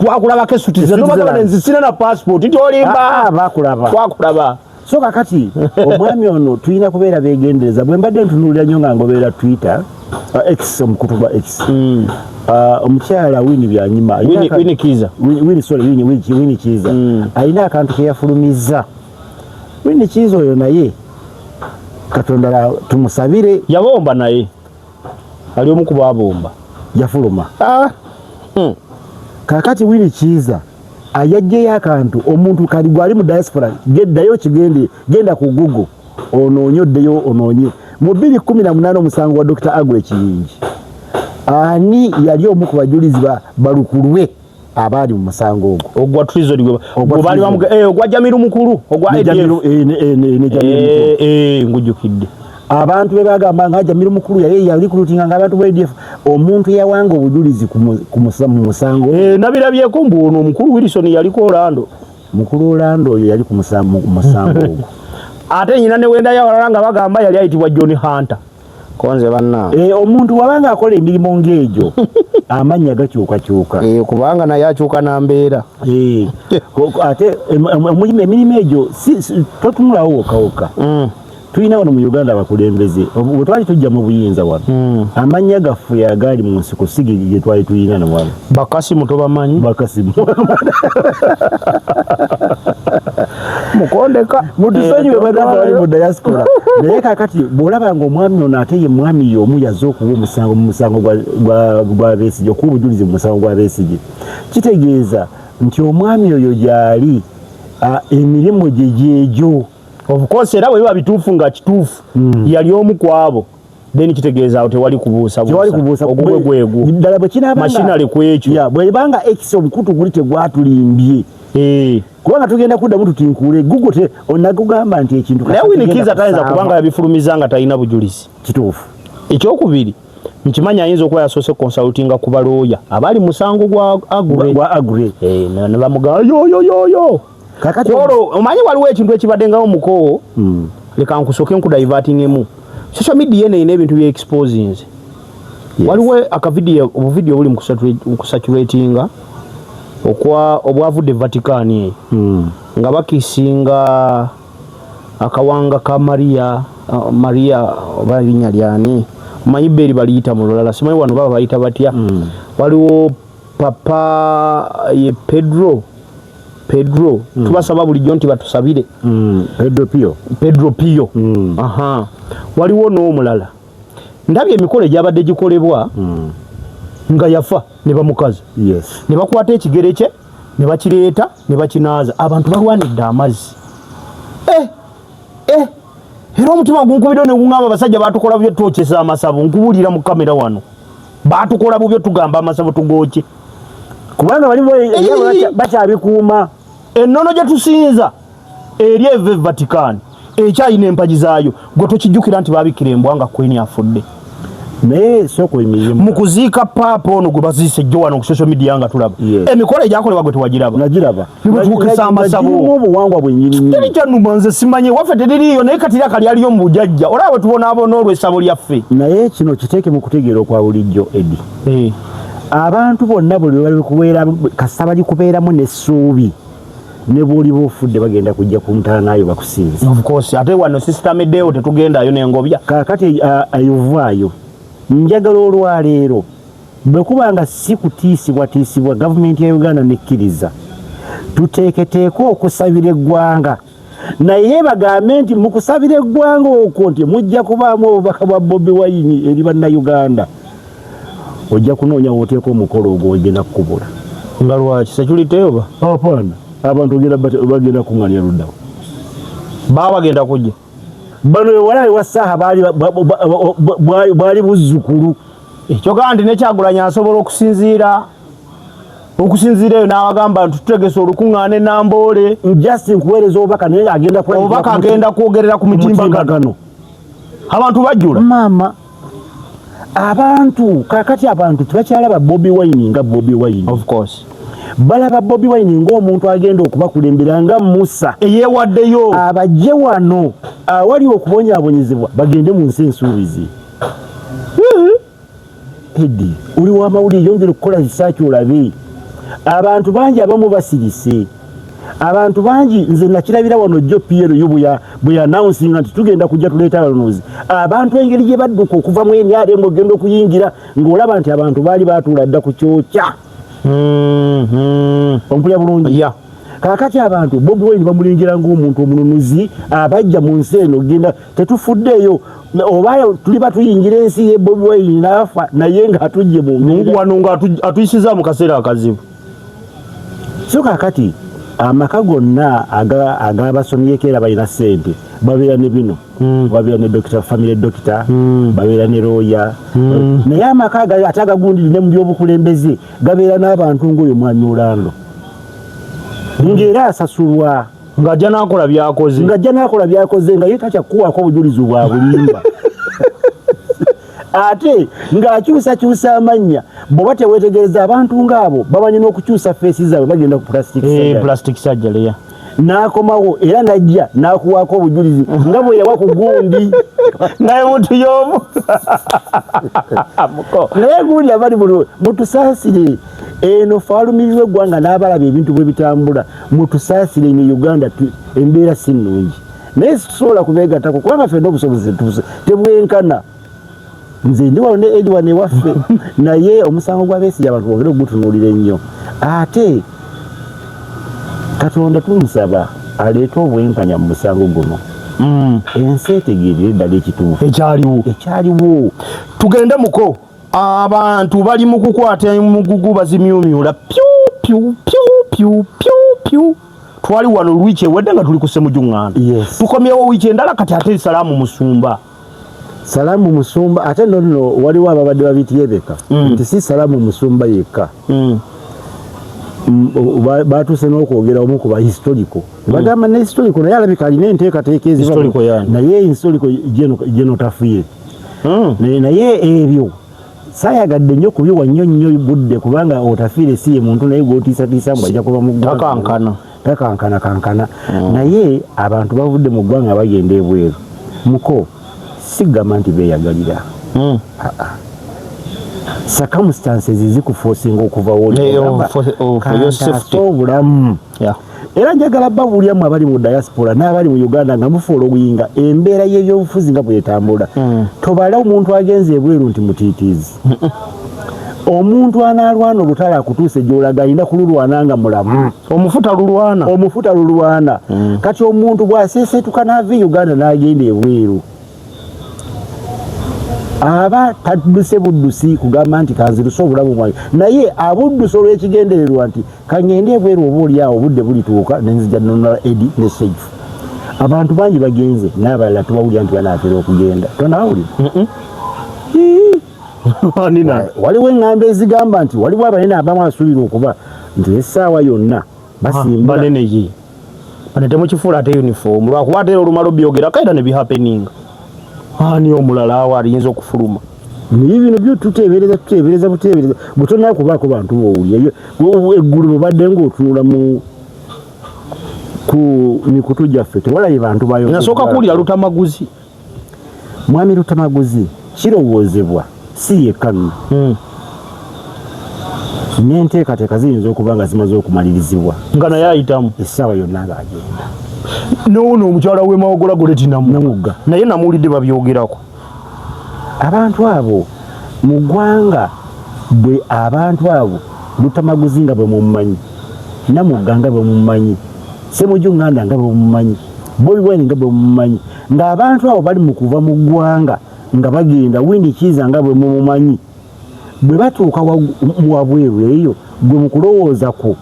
twakulabako Switzerland no bagaba nzisina na passport ntolimba bakulaba twakulaba so kakati omwami ono tuyina kubeera begendereza bwe mbadde ntunulira nnyo nga ngobeera Twitter X omukutuba X omukyala Winnie Byanyima Winnie Kiza Winnie Kiza alina akantu ke yafulumiza Winnie Kiza oyo naye Katonda tumusabire yabomba naye ali omu ku babomba yafuluma kakati Winnie Kiza ayajjeyo akantu omuntu kali gwali mu diaspora geddayo kigende genda ku Google onoonyoddeyo onoonye mu 2018 omusango wa Dr. Agwe Kiyingi ani yali omu ku bajulizi balukulwe abali mu musango ogwo ogwa treason bali bamuge ogwa Jamiru mukulu ogwa ngujukidde abantu bebagamba nga Jamiru mukulu yali kulutinga nga abantu b'EDF omuntu yawanga obujulizi ku musango nabirabyeko mbu ono omukulu Wilson yali ko Orlando oyo yali ku musango ogwo ate nyina ne wenda yawalala nga bagamba yali ayitibwa John Hunter konze banna omuntu wabanga akola emirimu ng'egyo amanya gakyukakyuka kubanga naye akyuka nambeera ate emirimu egyo totunulawo wokawoka tulina wano mu Uganda abakulembeze bwe twali tujja mu buyinza wano amannya gaffe yagali mu nsiko sige gye twali tulina ne wano Bakasimu tobamanyi Bakasimu mukondeka mutusonyiwe badde bali mu diaspora naye kakati bw'olaba ng'omwami ono ate ye mwami y'omu yazze okuwa omusango mu musango gwa Besigye okuwa obujulizi mu musango gwa Besigye kitegeeza nti omwami oyo gy'ali emirimu gye gyegyo of course era bwe biba bituufu nga kituufu yali omu ku abo then kitegeeza awo tewali kubuusa ogwegwegu ddala bwe kinabanga machinery kwekyo bwe banga X omukutu guli tegwatulimbye kubanga tugenda kuddamu tutinkule Google te onagugamba nti ekintu naye Winikiza tayinza kubanga yabifulumiza nga talina bujulizi kituufu ekyokubiri nkimanya ayinza okuba yasoose consultinga ku balooya abali musango gwa agure ne bamugaa yoyoyoyo kakati omanyi waliwo ekintu ekibaddengawo mukoowo leka nkusooke nkudivertingemu social media eno ebintu bye exposing waliwo obuvidiyo buli mukusaturatinga obwavudde Vatican nga bakisinga akawanga ka Maria oba linnya lyani omanyi beri baliyita mu lulala simanyi wano baba bayita batya waliwo papa ye Pedro tubasaba bulijjo nti batusabire Pedro Pio aha waliwo n'omulala ndabye emikolo egyabadde gikolebwa nga yafa ne bamukazi ne bakwata ekigere kye ne bakireeta ne bakinaaza abantu balwanidde amazzi era omutima gunkubidde ne guŋŋamba abasajja baatukola bubyo twokesa amasavu nkubulira mu kamera wano baatukola bubyo tugamba amasavu tugooke kubanga bali bakyabikuuma ennono gye tusinza eri eve Vatican ekyayina empagi zaayo gwe tokijjukira nti baabikira embwa nga Queen afudde naye soko emirimu mu kuziika paapa ono gwe baziise jjo wano ku social media nga tulaba emikolo egyakolebwa gwe tewagiraba nagiraba tukisa amasabu obuwangwa bwennyini teri kyanuma nze simanyi waffe teririiyo naye kati kali aliyo mu bujajja olaba bwe tubonaabona olw'essabo lyaffe naye kino kiteeke mu kutegeera okwa bulijjo Edi abantu bonna buli bali kubeera kasita bali kubeeramu n'essuubi ne bw'oliba ofudde bagenda kujja ku ntaanayo bakusinza of course ate wano system eddeewo tetugendayo n'engobya kaakati ayovaayo njagala olwaleero bwe kuba nga si kutiisibwatiisibwa gavumenti ya Uganda nekkiriza tuteeketeeke okusabira eggwanga naye bagambe nti mu kusabira eggwanga okwo nti mujja kubaamu obubaka bwa Bobi Wine eri bannayuganda ojja kunoonya wooteeka omukolo ogwo ogenda kukubula nga lwaki security apana abantu bagenda kuŋŋanya luddawo baba bagenda kujja bano walawe wa ssaaha bwali buzzukulu ekyogaa nti nekyagulanya asobola okusinziira eyo n'abagamba nti tutegese olukuŋŋaana enamboole Justin kuweereza obubaka naye obubaka agenda kwogerera ku mitimbagano abantu bajjula maama abantu kakati abantu tebakyalaba Bobi Wine nga Bobi Wine of course balaba Bobi Wine ng'omuntu agenda okubakulembera nga Musa eyeewaddeyo abajje wano awali okubonyaabonyezebwa bagende mu nsi ensuubizi Edi oli w'amawulire yongera okukola risaaki olabe abantu bangi abamu basirise abantu bangi nze nakirabira wano jjo Pierre bwe announcing nti tugenda kujja tuleeta abalonozi abantu engeri gye badduka okuva mu NRM ogenda okuyingira ng'olaba nti abantu baali baatuula dda ku kyokya ompulya bulungi kaakati abantu Bobi Wine bamulingira ng'omuntu omununuzi abajja mu nsi eno genda tetufuddeeyo oba tuli batuyingira ensi ye Bobi Wine n'afa naye ng'atujje mu wano ng'atuyisiza mu kaseera akazibu so kaakati amaka gonna ag'abasomyeko era balina ssente babeera ne bino babeera ne family doctor babeera ne looya naye amaka ate agagundiri ne mu byobukulembeze gabeera n'abantu ng'oyo Mwami Orlando ng'era asasulwa ng'ajja n'akola byakoze nga ye takyakuwaako obujulizi bwa bulimba ate ng'akyusakyusa amannya bw'oba teweetegereza abantu ng'abo bamanyi n'okukyusa feesi zaabwe bagenda ku plastic surgery n'akomawo era najja n'akuwaako obujulizi nga bwe yawa ku gundi naye muntu y'omu naye gundi abali mutusaasire eno faalumirirwa eggwanga n'abalaba ebintu bwe bitambula mutusaasire ne Uganda embeera si nnungi naye situsobola kubeegattako kubanga ffenna obusobozi tebwenkana nze ndi wano ne Edward ewaffe naye omusango gwa Besigye abantu bongere ogutunuulira ennyo ate Katonda tumusaba aleete obwenkanya mu musango guno ensi etegeerera eddala ekituufu ekyaliwo tugende muko abantu bali mu kukwata emugugu bazimyumyula pyu twali wano lwiiki ewedde nga tuli ku Ssemujjuŋŋaana tukomyewo wiiki endala kati ate salaamu Musumba Salamu Musumba ate nno waliwo ababadde babityebeka nti si Salamu Musumba yekka batuse n'okwogera omu ku bahistoriko bagamba ne historiko naye alabika alina enteekateeka naye historiko genotafuye naye ebyo saayagadde nnyo kubiwa nnyo budde kubanga otafiire si ye muntu naye gw'otiisatiisa mbu ajja kuba mu ggwanga takankana naye abantu bavudde mu ggwanga bagenda ebweru muko sigamba nti beeyagalira circumstances zikuforcinga okuva wolikanta obulamu era njagala babuulyamu abali mu diaspora n'abali mu Uganda nga mufolowinga embeera y'ebyobufuzi nga bwetambula tobala omuntu agenze ebweru nti mutiitiizi omuntu analwana olutala akutuuse gy'olaga alina kululwana nga mulamu omufuta lulwana kati omuntu bw'aseesetuka n'ava e Uganda n'agenda ebweru aba tadduse buddusi kugamba nti kanziruse obulamu bwange naye abuddusi olw'ekigendererwa nti kangende ebweru oba oliawo obudde bulituuka nenzija nonala edi ne seifu abantu bangi bagenze n'abalala tubawulira nti banaatera okugenda tonawulira waliwo eŋŋambo ezigamba nti waliwo abanene abamu asuubira okuba nti essaawa yonna basimbula bane temukifuula ate uniform lwakuba ate olumala obyogera kaida ne bihapeninga ani omulala awo aliyinza okufuluma naye bino byo tuteebereza butonna kubaako bantu bowulya eggulu bubadde ng'otunula ku mikutu gyaffe tewalaye bantu bayo nasooka kuwulira Lutamaguzi mwami Lutamaguzi kirowoozebwa si yekka nno n'enteekateeka ziyinza okuba nga zimaze okumalirizibwa nga naye ayitamu essaawa yonna ng'agenda noono omukyala w'emawogola goleti namugga naye namuwulidde babyogerako abantu abo mu ggwanga bwe abantu abo Lutamaguzi nga bwe mumumanyi Namugga nga bwe mumumanyi Ssemujjunganda nga bwe mumumanyi Bobi Wine nga bwe mumumanyi ng'abantu abo bali mu kuva mu ggwanga nga bagenda Winnie Kiza nga bwe mumumanyi bwe batuuka wabweru eyo gwe mu kulowooza ko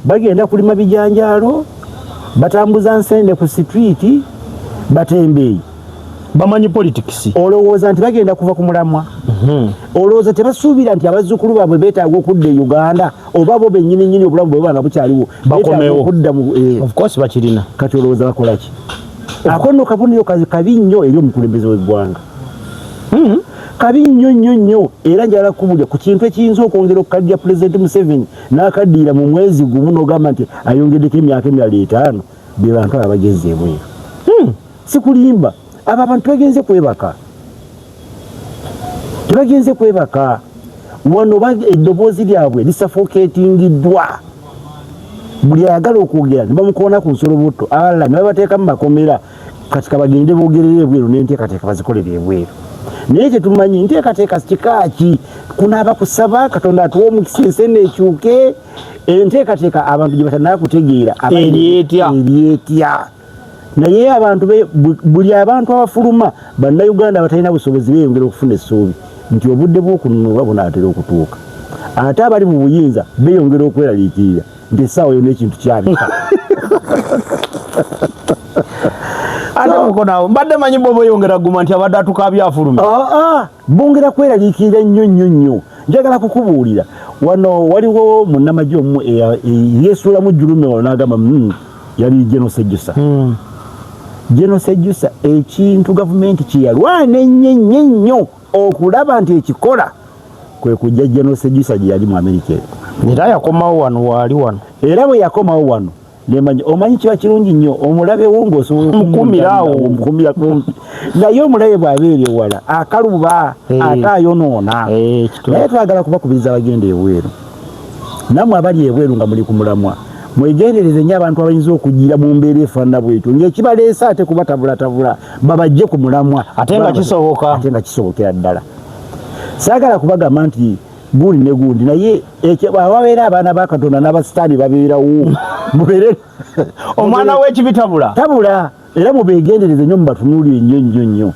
bagenda kulima bijanjaalo batambuza nsende ku street batembeeyi bamanyi politics olowooza nti bagenda kuva ku mulamwa olowooza tebasuubira nti abazzukulu baabwe beetaaga okudda e Uganda oba bo bennyini obulamu bwe banga bukyaliwo bakomewo okudda of course bakirina kati olowooza bakola ki ako nno kabonero kabi nnyo eri omukulembeze w'eggwanga kabi nnyo era njala kubulya ku kintu ekiyinza okwongera okukaddiya Pulezidenti Museveni n'akaddiira mu mwezi gumu n'ogamba nti ayongeddeko emyaka emirala 5 be bantu abagenze ebweru si kulimba abo abantu tebagenze kwebaka wano eddoboozi lyabwe lisafoketingiddwa buli ayagala okwogera ne bamukoona ku nsoloboto ala ne babateeka mu makomera kati kabagende boogerera ebweru n'enteekateeka bazikolera ebweru naye tetumanyi nteekateeka kikaaki kunaaba kusaba Katonda atuwa omukisa ensi ekyuke enteekateeka abantu gye batanakutegeera eryetya naye abantu buli abantu abafuluma bannayuganda batalina busobozi beeyongera okufuna essuubi nti obudde bw'okununulwa bunaatera okutuuka ate abali mu buyinza beeyongera okweraliikirira nti essaawa yonna ekintu kyabika mbadde manyi bwe boyongera guma nti abadde atukaabya afuluma bongera kweraliikirira nnyo njagala kukubuulira wano waliwo munnamagye omu yeesuulamu jjulume wano n'agamba yali Genosejusa Genosejusa ekintu gavumenti kyeyalwana ennyo okulaba nti ekikola kwe kujja Genosejusa gye yali mu Amerika era yakomawo wano waali wano era bwe yakomawo wano nemanyi omanyi kiba kirungi nnyo omulabewo ng'osobola mukumirawo naye omulabe bw'abeera ewala akaluba ate ayonoona naye twagala kubakubiriza abagenda ebweru nammwe abali ebweru nga muli ku mulamwa mwegendereze nnyo abantu abayinza okugira mu mbeera efaanana bwetyo ng'ekibaleesa ate kubatabulatabula babajje ku mulamwa ate nga kisobokera ddala saagala kubagamba nti gundi ne gundi naye awabeera abaana ba Katonda n'abasitaani babeerawo mubeere omwana w'ekibitabula tabula era mubeegendereze nnyo mubatunuulire nnyo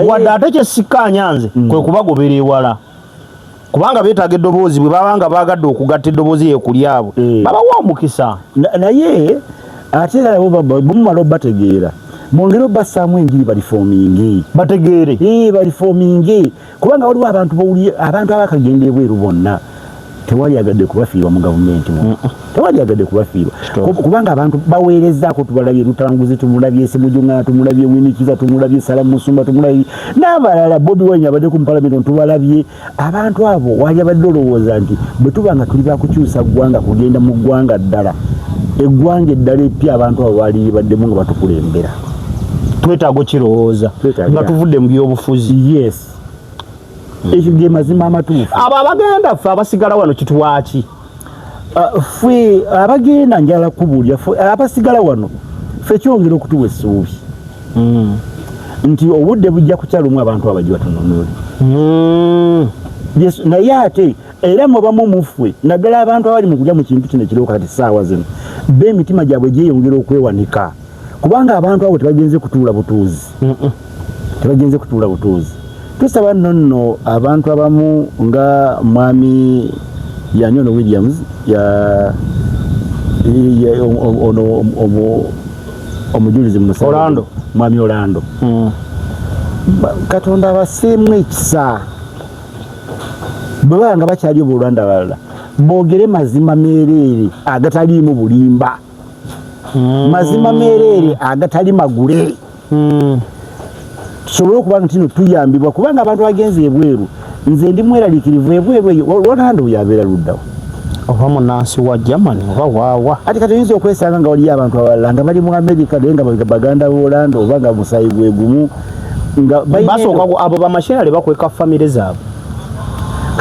wadde ate kyesikkaanya nze kwe kubagobera ewala kubanga beetaaga eddoboozi bwe babanga baagadde okugatta eddoboozi yekuli abo babawa omukisa naye ate era bwe mumala obbategeera mwongere bassaamu enjiri balifominge bategeere balifominge kubanga waliwo abantu abakagenda ebweru bonna tewali agadde kubafiirwa mu gavumenti tewali agadde kubafiirwa kubanga abantu baweerezaako tubalabye Lutanguzi tumulabye Ssemujjunga tumulabye Winikiza tumulabye Salamu Musumba tumulabye n'abalala Bobi Wine abadde ku Parliament tubalabye abantu abo wali abadde olowooza nti bwe tubanga tuli bakukyusa ggwanga kugenda mu ggwanga ddala eggwanga eddala epya abantu abo baali baddemu nga batukulembera twetaaga kirowooza nga tuvudde mu byobufuzi yes ekyo ge mazima amatuufu abo abagenda ffe abasigala wano kituwaaki ffe abagenda njala kubuulya abasigala wano ffe kyongera okutuwa essuubi nti obudde bujja kukyalumu abantu abajja batunonoole naye ate era mubamu muffe naddala abantu abali mu kulya mu kintu kino ekiriwo kati ssaawa zino emitima gyabwe gyeyongera okwewanika kubanga abantu abo tebagenze kutuula butuuzi tusaba nno abantu abamu nga mwami Yanyono Williams omujulizi Orlando mwami Orlando Katonda abaseemu ekisa bwebanga bakyali obulwanda balala boogere mazima meereere agataliimu bulimba mazima meereere agatali magule tusobole okuba nti no tuyambibwa kubanga abantu bagenze ebweru nze ndi mweraliikirivu ebweru Orlando yabeera luddawo oba munansi wa Germany oba waawa ati kati oyinza okwesanga nga waliyo abantu abalala nga bali mu America naye nga baganda b'Orlando oba nga musayi gwe gumu basooka abo bamashinale bakweka famire zaabwe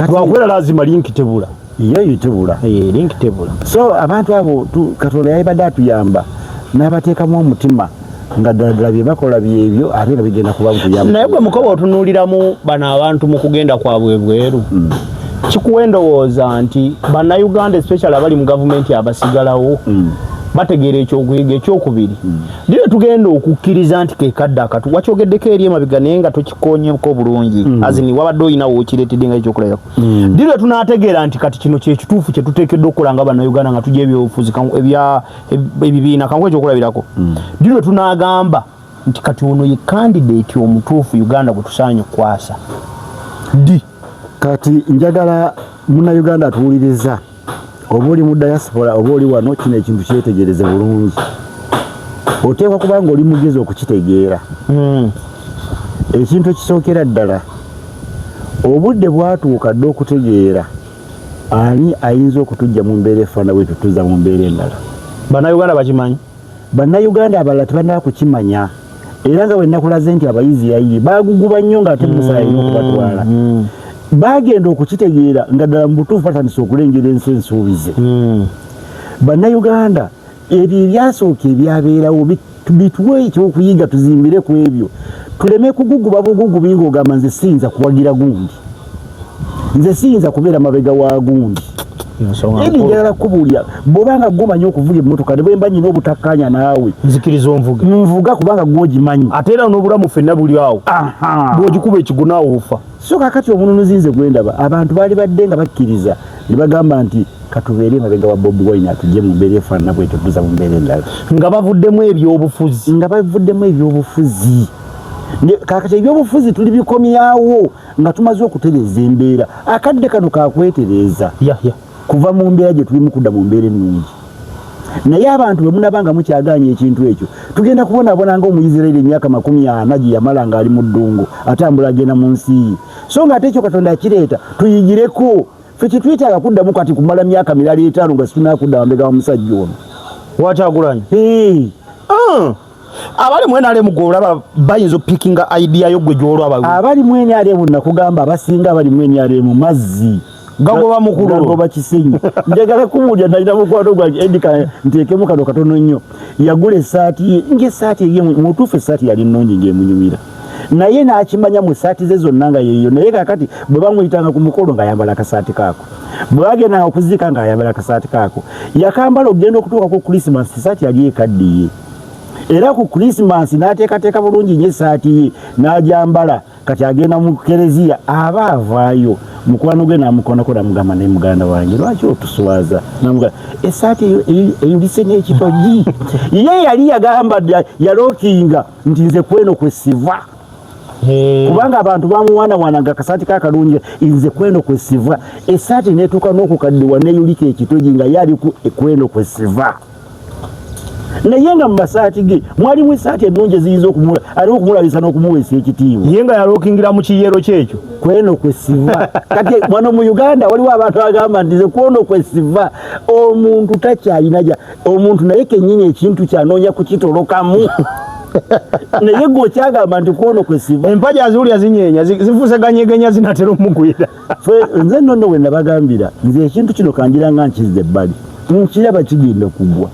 lwakubeera lazima linki tebula linki tebula so abantu abo Katonda yabadde atuyamba n'abateekamu omutima nga ddala bye bakola byebyo ate nga bigenda kuba butuyamba naye gwe mukoba otunuuliramu bano abantu mu kugenda kwabwe ebweru kikuwa endowooza nti bannayuganda especially abali mu gavumenti abasigalawo bategeera ekyokuyiga ekyokubiri ndiwe tugenda okukkiriza nti kekadde akatu wakyogeddeko eri emabega naye nga tokikonyeeko bulungi azini wabadde oyinawo okireetedde nga ekyokulayako ndiwe tunaategeera nti kati kino kyekituufu kye tuteekeddwa okukola nga bannayuganda nga tujja ebyobufuzi ebibiina kangu ekyokulabirako ndiwe tunaagamba nti kati ono ye kandidate omutuufu Uganda gwe tusaanye okukwasa kati njagala munnayuganda atuwuliriza oba oli mu diaspora oba oli wano kino ekintu kyetegereze bulungi oteekwa kubanga oli mugezi okukitegeera ekintu ekisookera ddala obudde bwatuuka dde okutegeera ani ayinza okutujja mu mbeera efaana bwe tutuza mu mbeera endala bannayuganda bakimanyi bannayuganda abalala tebannaba kukimanya era nga bwe nakulaze nti abayizi yayiri baaguguba nnyo ng'ate Musa yalina okubatwala bagenda okukitegeera nga ddala mu butuufu batandise okulengera ensi ensuubize bannayuganda ebyo ebyasooka ebyabeerawo bituwe ekyokuyiga tuzimbire ku ebyo tuleme kuguguba bugugubi ng'ogamba nze siyinza kuwagira gundi nze siyinza kubeera mabega wa gundi edi njagala kubuulya bw'obanga gwomanyi okuvuga emmotoka ne bwe mba nyina obutakkaanya naawe nzikiriza nvuga kubanga gwogimanyi ate era n'obulamu ffenna buli awo bw'ogikuba ekigo naawe ofa so kakati omununuzi nze gwendaba abantu baali badde nga bakkiriza ne bagamba nti katubeere emabega wa Bobi Wine atujje mu mbeera efaanana bwetyo tuza mu mbeera endala nga bavuddemu ebyobufuzi kakati ebyobufuzi tuli bikomyawo nga tumaze okutereeza embeera akadde kano kakwetereeza kuva mu mbeera gye tulimu kudda mu mbeera ennungi naye abantu bwe munabanga mukyaganya ekintu ekyo tugenda kubonaabona ng'Omuyisirayiri emyaka 40 gye yamala ng'ali mu ddungu atambula agenda mu nsi ye so nga ate ekyo Katonda akireeta tuyigireko ffe kyetwetaaga kuddamu kati kumala myaka mirala 5 nga situnakudda wambega wa musajja ono Wakyagulanyi abali mwenalemu gwolaba bayinza opikinga idea yo gwe gyolaba abali mwenalemu nakugamba abasinga abali mwenalemu mazzi gagoba mukulu gagoba kisinyi njagala kubuulya nalina mukwano gwange endika nteekemu kano katono nnyo yagula essaati ng'essaati eye mutuufu essaati yali nnungi ng'emunyumira naye n'akimanya mu ssaati ze zonna nga yeeyo naye kakati bwe bamuyitanga ku mukolo ng'ayambala akasaati kaako bwe bagendanga okuziika ng'ayambala akasaati kaako yakambala okugenda okutuuka ku Christmas essaati yali ekaddiye era ku Christmas n'ateekateeka bulungi nnyo essaati n'agyambala kati agenda mu kereziya aba avaayo mukwano gwe n'amukonako namugamba naye muganda wange lwaki otuswaza namugamba essaati eyulise n'ekitogi ye yali yagamba yalookinga nti nze kweno kwesiva kubanga abantu bamuwaanawaananga akasaati kakalungi nze kweno kwesiva essaati neetuuka n'okukaddiwa neeyulika ekitogi nga ye ali kweno kwesiva naye nga mu masaati ge mwalimu essaati ennungi eziyinza ali okumulabisa n'okumuweesa ekitiibwa ye nga yalookingira mu kiyero kyekyo kweno kwesiva kati wano mu Uganda waliwo abantu agamba nti ze kweno kwesiva omuntu takyalina omuntu naye kennyini ekintu kyanoonya kukitolokamu naye gwe okyagamba nti kwono kwesiva empaja aziwulya zinyeenya zifuuse ganyegenya zinatera omugwira nze nonno we nabagambira nze ekintu kino kangira nga nkize ebbali nkiraba kigenda kugwa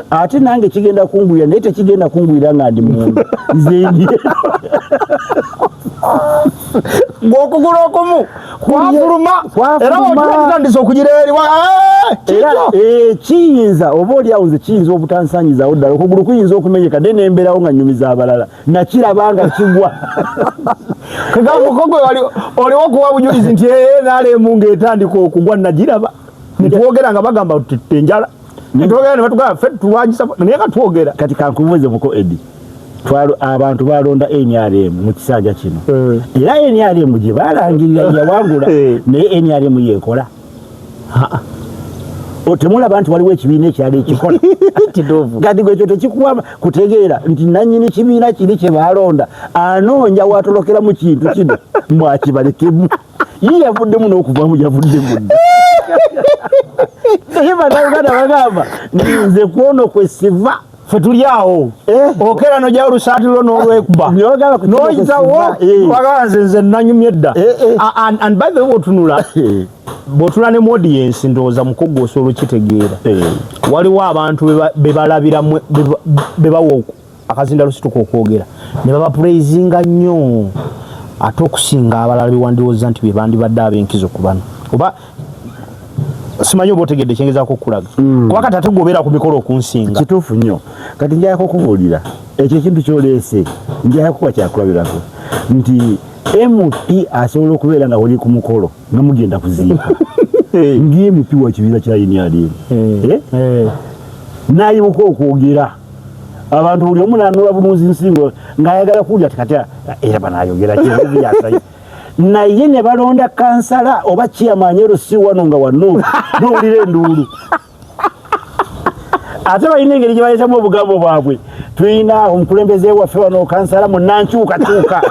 ate nange kigenda kungwira naye tekigenda kungwira nga ndi muntu nze ng'okugulu okumu kwafuluma era otandise okugireeriwa kiyinza oba oliawo nze kiyinza obutansanyizawo ddala okugulu kuyinza okumenyeka naye nemberawo nga nnyumiza abalala nakirabanga kigwa kagambukogwe oliwo okuwa bujulizi nti naalemu ng'etandika okugwa nagiraba netwogera nga bagamba enjala netwogera ne batugamba ffe tulwanyisa naye nga twogera kati kankubuuze muko Edi abantu balonda NRM mu kisanja kino era NRM gye balangirira yawangula naye NRM yekola temulaba nti waliwo ekibiina ekyali ekikola kati gwe ekyo tekikuwa kutegeera nti nannyini kibiina kiri kye balonda anoonya watolokera mu kintu kino mwakibalekemu ye yavuddemu n'okuvamu yavuddemu naye bannayuganda bagamba nze kwono kwesiva ffe tuli awo okera nojawo olusaati lwo n'olwekuba n'oyitawo wagala nze nanyumye dda and by the way bw'otunula ne mu audience ndowooza mukogoosa olwekitegeera waliwo abantu be balabiramu be bawa akazinda lusituka okwogera ne babapuraizinga nnyo ate okusinga abalala bewandowooza nti be bandibadde ab'enkizo ku bano oba simanyi oba otegedde kyengezaako okulaga kuba kati ate gwobeera ku mikolo okunsinga kituufu nnyo kati njayako okubuulira ekyo ekintu kyoleese njayako kuba kyakulabirako nti MP asobola okubeera nga wali ku mukolo nga mugenda kuziika ng'MP wa kibiina kya NRM n'ayimuka okwogera abantu buli omu n'anula bunuuzi nsingo ng'ayagala kuwulira tikati era banaayogera kyeyasayi naye ne balonda kansala oba kiyamanyero si wano nga wano n'owulira enduulu ate balina engeri gye baleetamu obugambo bwabwe tulina omukulembeze waffe wano kansala munankyukakyuka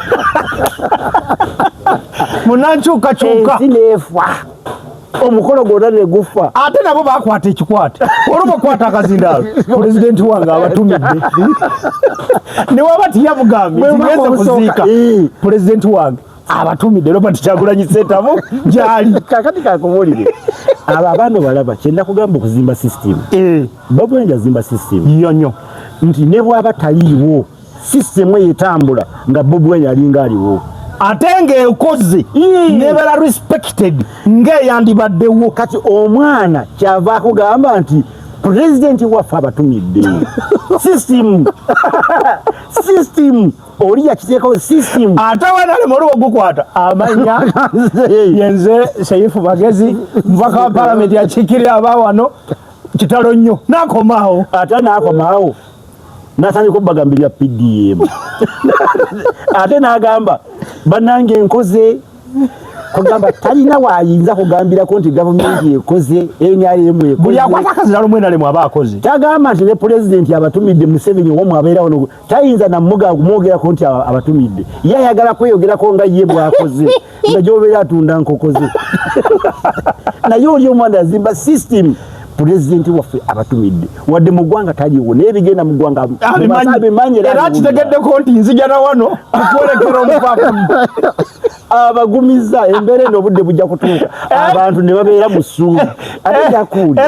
munankyukakyuka ensi neefa omukolo gwonna ne gufa ate nabo bakwata ekikwate olwo bakwata akazindaalo pulezidenti wange abatumidde ne waba tiyamugambye nzigenze kuziika pulezidenti wange abatumidde Robert Kyagulanyi Ssentamu gyali kakati kakubuulire abo abaana balaba kyenda kugamba okuzimba system Bobi Wine azimba system yonyo nti ne bw'aba taliiwo system eyetambula nga Bobi Wine alinga aliwo ate ng'ekoze nebeera respected ng'eyandibaddewo kati omwana kyava akugamba nti pulezidenti waffe abatumidde system oli yakiteekawo system ate wanalema oluwo gukwata amanya yenze Shaifu Magezi mubaka wa palamenti yakiikirira abawano kitalo nnyo n'akomaawo ate n'akomaawo n'atandika obbagambirira PDM ate n'agamba bannange nkoze kugamba talina waayinza kugambirako nti gavumenti ekoze NRM ekoze buli akwata akaziralo mwenalemu aba akoze tagamba nti ne pulezidenti abatumidde Museveni omu abeerawo tayinza namwogerako nti abatumidde ye ayagala kweyogerako nga ye bwakoze nga gyobeera atunda nkokoze naye oli omwana azimba system pulezidenti waffe abatumidde wadde mu ggwanga taliiwo naye bigenda mu ggwanga abimanyi era kitegeddeko nti nzija na wano okwolekera omupapa abagumiza embeera eno obudde bujja kutuuka abantu ne babeera mu ssuubi ate jakuuli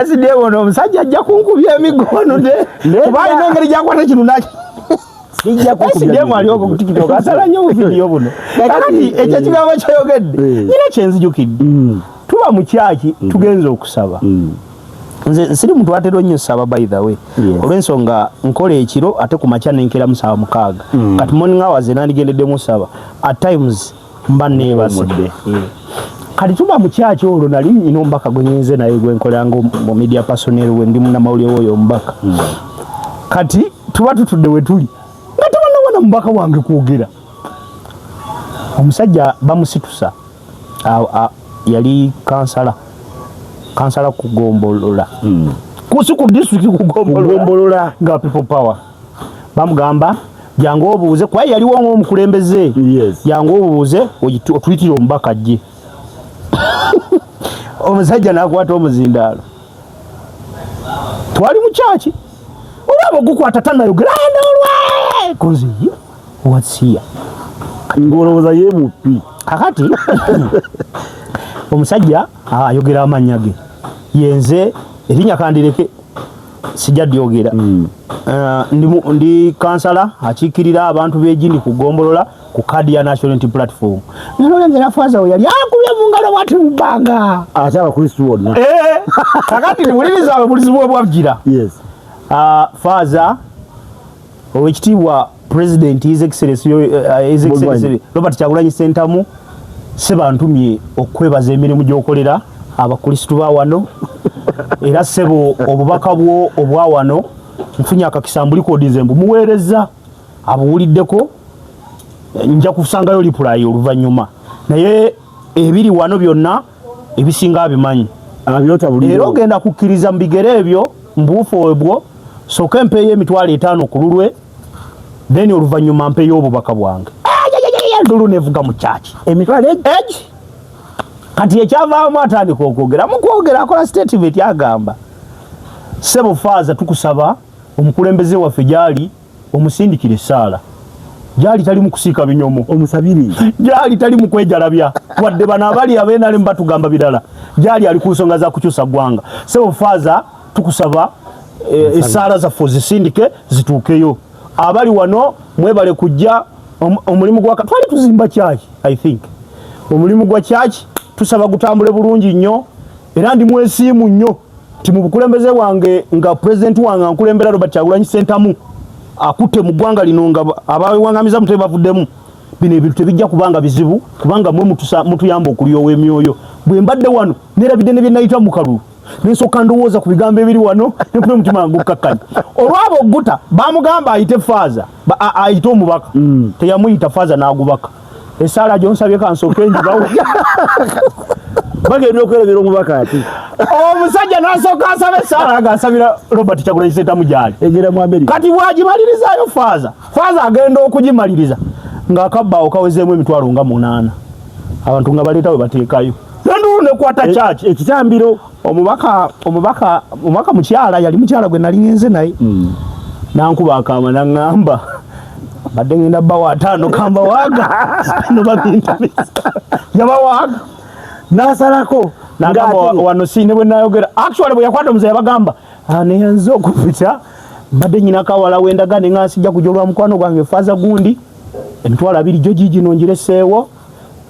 SDM ono omusajja ajja kunkubya emigono kuba alina engeri gyakwata kino naki SDM alioko ku TikTok asala nnyo mu vidiyo buno kati ekyo kigambo kyoyogedde nyina kyenzijukidde tuba mu kyaki tugenze okusaba nze siri muntu atero nnyo saba by the way olwensonga nkola ekiro ate ku makya nenkera musaba mukaaga kati morning hours nandigendedde musaba at times mba neebase kati tuba mu kyaki olwo nali nnina omubaka gwe ngenze naye gwe nkolanga mu media personnel we ndi munnamawulire oyo omubaka kati tuba tutudde we tuli nga tebannabona mubaka wange kwogera omusajja bamusitusa yali kansala kugombolola kusi ku district kugombolola nga people power bamugamba jangu obuuze kwa yaliwo omukulembeze jangu obuuze otuyitire omubaka jje omusajja nakwata omuzindaalo twali mu kyaki olwabo gukwata tanayogera ndolwe kunziye watsiya ngolowooza ye mupi kakati omusajja ayogera amannya ge yenze erinnya kandireke sijja lyogera ndi kansala akiikirira abantu b'egindi kugombolola ku kadi ya National Unity Platform nalolengera Faaza we yali akubye mu ngalo bwati mu bbanga ate abakristu bonna kakati niwuliriza ababulizi bwe bwajjira Faaza owekitiibwa President His Excellency Robert Kyagulanyi Ssentamu sebantumye okwebaza emirimu gy'okolera abakristu ba wano era sebo obubaka bwo obwa wano nfunye akakisambuli kodinze mbumuweereza abuwuliddeko nja kusangayo reply oluvannyuma naye ebiri wano byonna ebisinga abimanyi era ogenda kukkiriza mu bigere ebyo mbuufu ebwo soka empeeyo emitwalo 5 ku lulwe then oluvannyuma mpeeyo obubaka bwange ndulu nevuga mu kyaki emitwalo egi kati ekyavaamu atandika okwogera mukwogera akola statement yagamba sebo Faaza tukusaba omukulembeze waffe gyali omusindikire essaala gyali tali mu kusiika binyomo omusabiri gyali tali mu kwejalabya wadde bano abali abeenali batugamba birala gyali ali ku nsonga za kukyusa ggwanga sebo Faaza tukusaba essaala zaffe zisindike zituukeyo abali wano mwebale kujja omulimu gwa twali tuzimba kyaki I think omulimu gwa kyaki tusaba gutambule bulungi nnyo era ndi mwesiimu nnyo ti mu bukulembeze wange nga president wange ankulembera Robert Kyagulanyi Ssentamu akutte mu ggwanga lino nga abawangamiza mutwe bavuddemu bino ebintu tebijja kubanga bizibu kubanga mwe mutuyamba okulyowa emyoyo bwe mbadde wano nerabidde ne bye nayita mu kalulu nensooka ndowooza ku bigambo ebiri wano nenkuna omutima wange gukkakkanyi olwabo ogguta bamugamba ayite Faaza ayite omubaka teyamuyita Faaza n'agubaka essaala gyonsabye kansooka enjibawe bagenda okwerabira omubaka ati omusajja n'asooka asaba essaala agasabira Robert Kyagulanyi Ssentamu gyali egera mu Amerika kati bwagimalirizayo Faaza agenda okugimaliriza ng'akabbaawo kawezeemu emitwalo nga 8 abantu nga baleeta we bateekayo nandulu nekwata kyaki ekitambiro omubaka mukyala yali mukyala gwe nali ngenze naye nankuba akaama naŋŋamba badde ngenda bbawa 5 kamba waaga nobabintamisa yabawaaga nasalako nagamba wano siine bwe nayogera actually bwe yakwata omuze yabagamba neyanze okupita mbadde nyina kawala wendagane nga sijja kujja olwa mukwano gwange Faaza gundi emitwalo 2 gyo gigino ngireseewo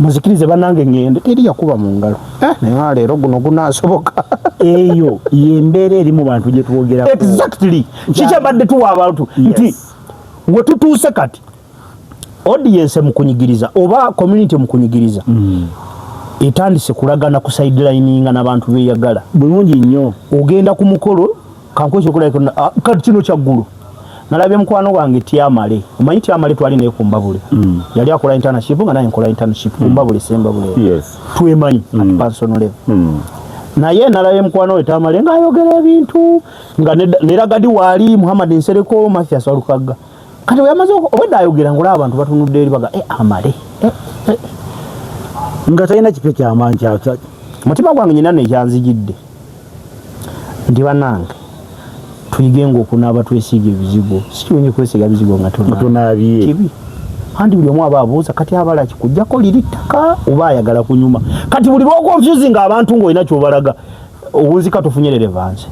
muzikirize banange ngende teri yakuba mu ngalo naye leero guno gunaasoboka eyo yembeera eri mu bantu gye twogera exactly kikyabadde tuwa abantu nti we tutuuse kati audience mu kunyigiriza oba community mu kunyigiriza etandise kulagana ku sidelininga n'abantu beeyagala bulungi nnyo ogenda ku mukolo kankwekyokola kati kino kyaggulu nalabye mukwano gwange Tyamale omanyi Tyamale twali naye ku Mbabule yali akola internship nga naye nkola internship ku Mbabule Sembabule twemanyi at personal level naye nalabye mukwano we Tyamale ng'ayogera ebintu nga neragadi waali Muhammad Nsereko Mathias Walukaga kati yamaze obwedda ayogera ng'olaba abantu batunudde eri baga Amale nga talina kipya ky'amaanyi mutima gwange nyina nekyanzijidde ndi bannange tuyigenga okunaaba twesiiga ebizigo sikirungi kwesiiga bizigo nga tonaabye kibi andi buli omu aba abuuza kati abala kikujjako liri ttaka oba ayagala kunyuma kati buli lwokonfusing abantu ng'olina kyobalaga obunzika tufunye relevance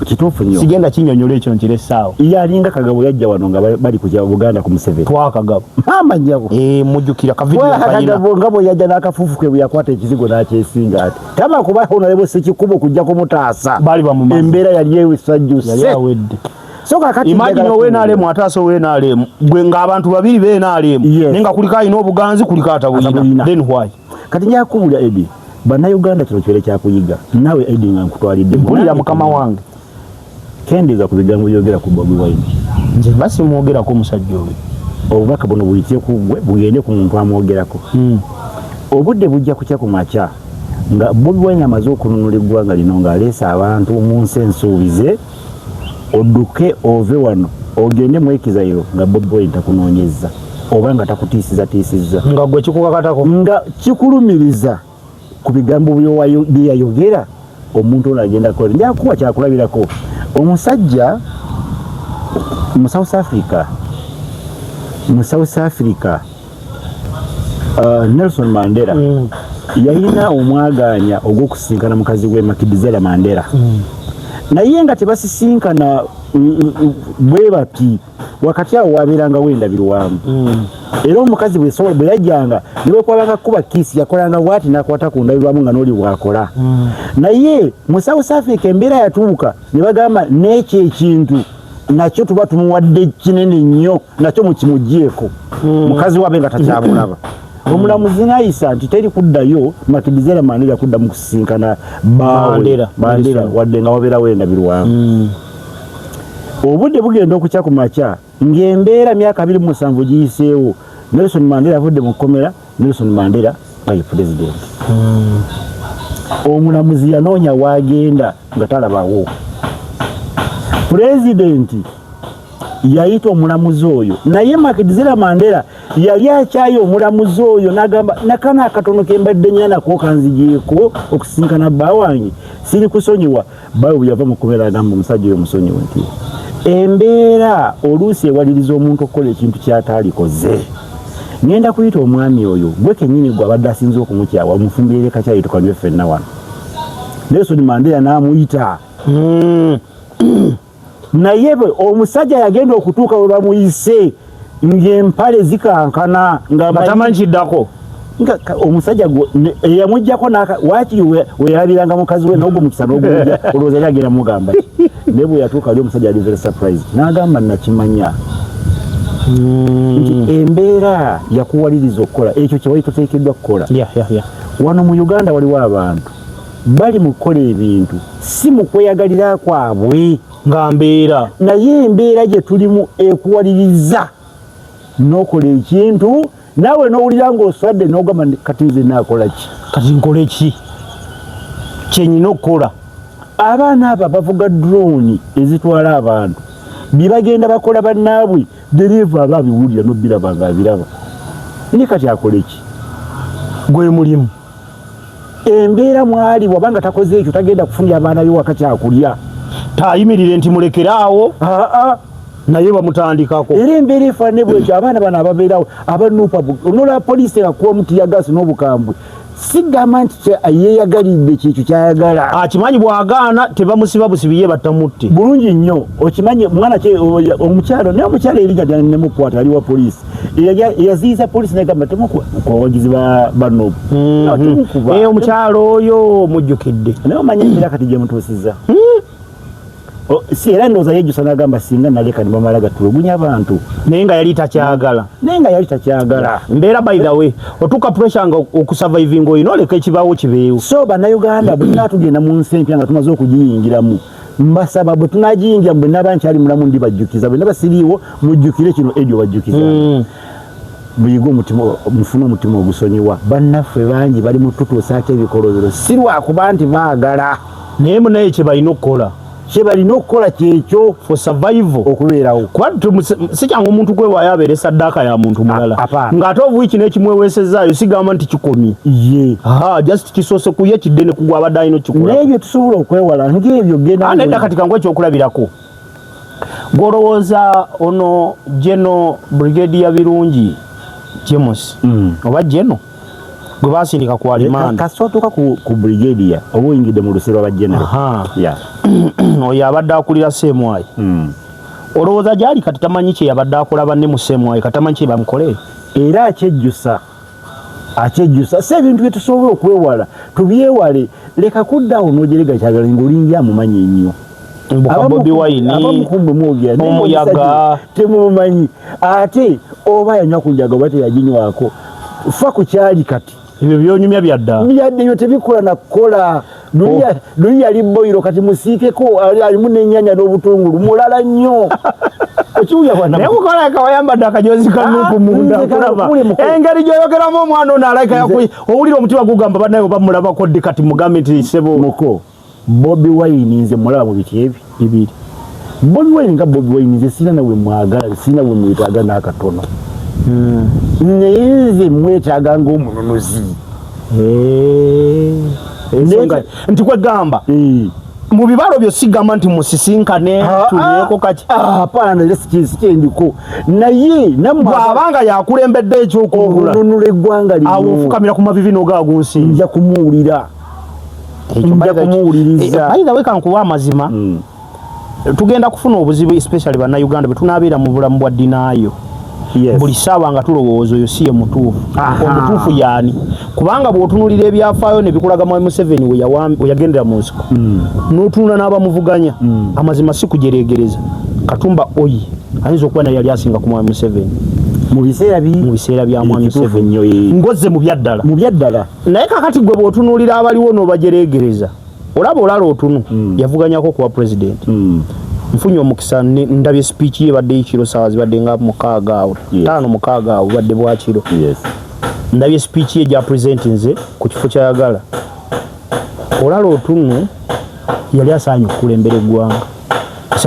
kituufu nnyo sigenda kinyonyola ekyo nkire ssaawa yalinga Kagabo yajja wano nga bali ku Buganda ku Museveni twakagabo mama nyabo mujjukira kavidiyo kayina Kagabo ngabo yajja n'akafuufu ke bwe yakwata ekizigo n'akyesinga ati taba kuba honorable Ssekikubo kujja kumutaasa bali bamumaze embeera yali ewesajjuse yali awedde so kakati imagine wenaalemu ataaso wenaalemu gwe ng'abantu babiri beenaalemu nenga kuliko alina obuganzi kuliko atabuyina then why kati njakubulya Edi bannayuganda kino kyere kyakuyiga naawe Edi nga nkutwalidde mpulira mukama wange kendeeza ku bigambo byogera ku Bobi Wine nze basi mwogerako omusajja oyo obubaka buno buyitye ku gwe bugende ku muntu amwogerako obudde bujja kukya ku makya nga Bobi Wine amaze okununula eggwanga lino ng'aleese abantu mu nsi ensuubize odduke ove wano ogende mu Ekizayiro nga Bobi Wine takunoonyezza oba nga takutiisizatiisizza nga gwe kikukakatako nga kikulumiriza ku bigambo byeyayogera omuntu ono agenda kola njakuba kyakulabirako omusajja mu South Africa Nelson Mandela yalina omwaganya ogw'okusinkana mukazi we Makidizela Mandela naye nga tebasisinkana bwe bati wakati awo wabeeranga wendabirwamu era omukazi bwe yajjanga ne bwekwabanga kuba kiisi yakolanga bwati n'akwata ku ndabirwamu nga n'oli bwakola naye mu South Africa embeera yatuuka ne bagamba n'ekyo ekintu nakyo tuba tumuwadde kinene nnyo nakyo mukimuggyeko mukazi wabe nga takyamulaba omulamuzi n'ayisa nti teri kuddayo Makidizela Mandela kudda mu kusinkana Mandela wadde nga wabeera wendabirwamu obudde bugenda okukya ku makya ng'embeera myaka 27 giyiseewo Nelson Mandela avudde mu kkomera Nelson Mandela ayi president omulamuzi yanoonya waagenda nga talabawo pulezidenti yayita omulamuzi oyo naye Makidizela Mandela yali akyayo omulamuzi oyo n'agamba nakana akatono kembadde nyanako kanzigyeko okusinkana bba wange siri kusonyiwa bawe bwe yava mu kubeera agamba omusajja oyo musonyiwe nti embeera oluusi ewaliriza omuntu okukola ekintu kyataalikoze ngenda kuyita omwami oyo gwe kennyini gwe abadde asinza okumukyawa omufumbirire kacyayi tukanywe ffenna wano Nelson Mandela n'amuyita naye omusajja yagenda okutuuka we bamuyise ng'empale zikankana ngatamanyikiddako omusajja eyamuggyako waakiri weyalabiranga mukazi we n'ogwo mukisa n'ogwojja olowooza yali agenda mugamba naye bwe yatuuka ali omusajja yali very surprise n'agamba nakimanya nti embeera yakuwaliriza okukola ekyo kye wali toteekeddwa kukola wano mu Uganda waliwo abantu bali mu kukola ebintu si mu kweyagalira kwabwe nga mbeera naye embeera gye tulimu ekuwaliriza n'okola ekintu naawe n'owulira ng'oswadde n'ogamba kati nze naakola ki kati nkole ki kyenyina okukola abaana abo bavuga drone ezitwala abantu bye bagenda bakola bannaabwe deriva aba abiwulira n'obiraba nga abiraba ni kati akole ki gwe mulimu embeera mwali wabanga takoze ekyo tagenda kufunira abaana be waka kyakulya tayimirire nti mulekeraawo naye bamutandikako era embeera efaanane bwekyo abaana bano ababeerawo abanuupa onola poliisi akuwa omutiyagasi n'obukambwe sigamba nti yeeyagalidde kyekyo kyayagala akimanyi bw'agaana tebamusiba busibi ye batamutte bulungi nnyo okimanyi mwana omukyalo naye omukyalo erinnya lyanemukwata ali wa poliisi yaziyiza poliisi negamba temukubawagizi banuupu omukyalo oyo mujjukidde naye omanyi embeera kati gye mutuusizza si era ndowooza yejjusa n'agamba singa naleka ne bamala gatulugunya abantu naye nga yali takyagala mbeera by the way otuuka pressure nga okusurvivinga olina oleka ekibaawo kibeewo so bannayuganda bwe tunaatugenda mu nsi empya nga tumaze okugiyingiramu mbasaba bwe tunagiyingira bwe naba nkyali mulamu ndi bajjukiza bwe naba siriiwo mujjukire kino ebyo bajjukiza muyiga omutima mufune omutima ogusonyiwa bannaffe bangi bali mu tutuusaako ebikolobero si lwakuba nti baagala naye munaye kye balina okukola balina okukola kyekyo for survival okubeerawo kuba si kyangu omuntu gwewaayo abeera esaddaaka ya muntu mulala ng'ate obuwiki n'ekimwewesezaayo sigamba nti kikomye just kisoose kuye kidde ne kugwa abadde alina okikola n'ebyo tusobola okwewala ng'ebyo nedda kati kangu ekyokulabirako gw'olowooza ono General Brigadier Birungi James oba General gwe basindika ku alimanda kasotoka ku brigadier obo ingide mu lusero wa general ya oyo abadde akulira Semwai olowooza gyali kati tamanyi kye yabadde akola banne mu Semwai katamanyi kye bamukolere era akyejjusa si ebintu bye tusobola okwewala tubyewale leka kuddawo n'ojerega kyagala ng'olingi amumanyi ennyo Bobi Wine omuyaga temumanyi ate oba yanywa ku njaga oba teyaginywako fa ku kyali kati ebyo byonyumya byaddeyo tebikola nakukola luli yali boyiro kati musiikeko alimu n'ennyanya n'obutungulu mulala nnyo naye kukolaka wayambadde akajozi kanuupu munda kulaba engeri gyoyogeramu omwana ono alayika owulira omutima gugamba bannaye bamulabako ddi kati mugambe nti sebo muko Bobi Wine nze mulaba mu biti ebi bibiri Bobi Wine nga Bobi Wine nze sina nawe mwagala sina we mwetaaga n'akatono naye nze mwetaaga ng'omununuzi nti kwegamba mu bibalo byo sigamba nti musisinkane tuliyeko kaki hapana lesikyendiko naye bw'abanga yakulembedde ekyokugula onunula eggwanga lino awo ofukamira ku mavivi n'ogaagunsi nja kumuwulira bayidawe kankuwa amazima tugenda kufuna obuzibu especially bannayuganda bwe tunaabeera mu bulamu bwa dinaayo buli ssaawa nga tulowooza oyo si ye mutuufu omutuufu yaani kubanga bw'otunulira ebyafaayo ne bikulaga Mwami Museveni we yagendera mu nsiko n'otunula n'abamuvuganya amazima si kujereegereza Katumba oyi ayinza okuba naye yali asinga ku Mwami Museveni mu biseera bya Mwami Museveni ngoze mu byaddala naye kakati gwe bw'otunuulira abaliwo n'obajereegereza olala otunu yavuganyako kuba president nfunye omukisa ndabye speech ye badde ekiro sawa zibadde nga 5 awo badde bwakiro ndabye speech ye gya present nze ku kifo kyayagala olala otunu yali asaanye okukulembera eggwanga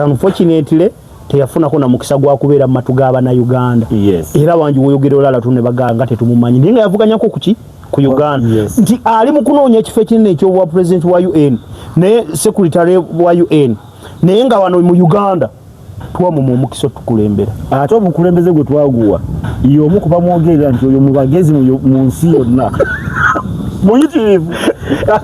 unfortunately teyafunako na mukisa gwa kubeera mu matu g'Abannayuganda era wangi woyogera olala tune baganga tetumumanyi naye nga yavuganyako kuki ku Uganda nti ali mu kunoonya ekifo ekinene eky'obwa president wa UN naye secretary wa UN naye nga wano mu Uganda tuwamu omukisa tukulembera ate omukulembeze gwe twaguwa y'omu kuba mwogerera nti oyo mu bagezi mu nsi yonna muyitirivu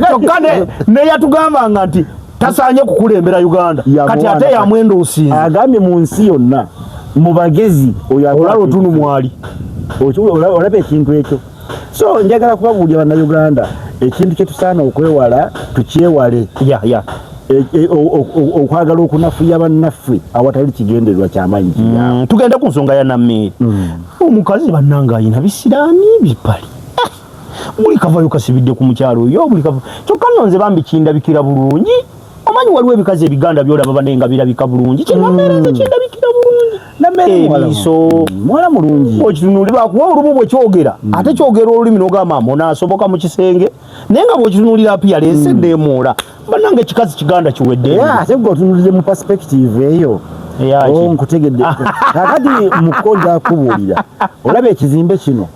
kyokka ne yatugambanga nti tasaanye kukulembera Uganda kati ate yamwenda osinze agambye mu nsi yonna mu bagezi olala otunu mwali olaba ekintu ekyo so njagala kubabuulira bannayuganda ekintu kye tusaana okwewala tukyewale okwagala okunafuya bannaffe awatali kigendererwa kyamaanyi kiyaawe tugenda ku nsonga ya Nammeeri omukazi bannanga ayina bisiraani bipali buli kavayo kasibidde ku mukyalo oyo buli kava kyokka nonze bambikindabikira bulungi omanyi waliwo ebikazi ebiganda byolaba banenga birabika bulungi kinammeereze kindabikira bulungi mwana mulungi okitunulira kuba olumu bwekyogera ate kyogera olulimi n'ogamba onaasoboka mu kisenge naye nga bwekitunulira apiyaleese ndeemuula bannanga ekikazi kiganda kiwedde ate gwe otunulire mu perspective eyo nkutegedde kakati mukonja akubuulira olaba ekizimbe kino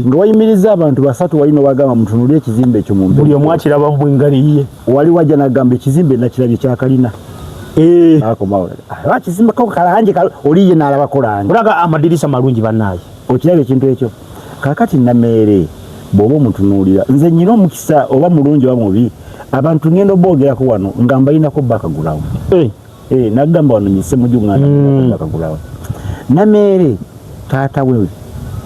nga wayimiriza abantu 3 walina obagamba mutunulire ekizimbe ekyo mu buli omu akiraba bwengaliye wali wajja nagamba ekizimbe nakirabye kyakalina akizimbe kalanje oliye nalabako lange olaga amadirisa malungi bannaaye okiraba ekintu ekyo kakati Nammeere bw'oba omutunuulira nze nyina omukisa oba mulungi oba mubi abantu ngenda oboogerako wano nga mbalinako bakagulawo nagamba wano nyise mujungana bakagulawo Nammeere taata we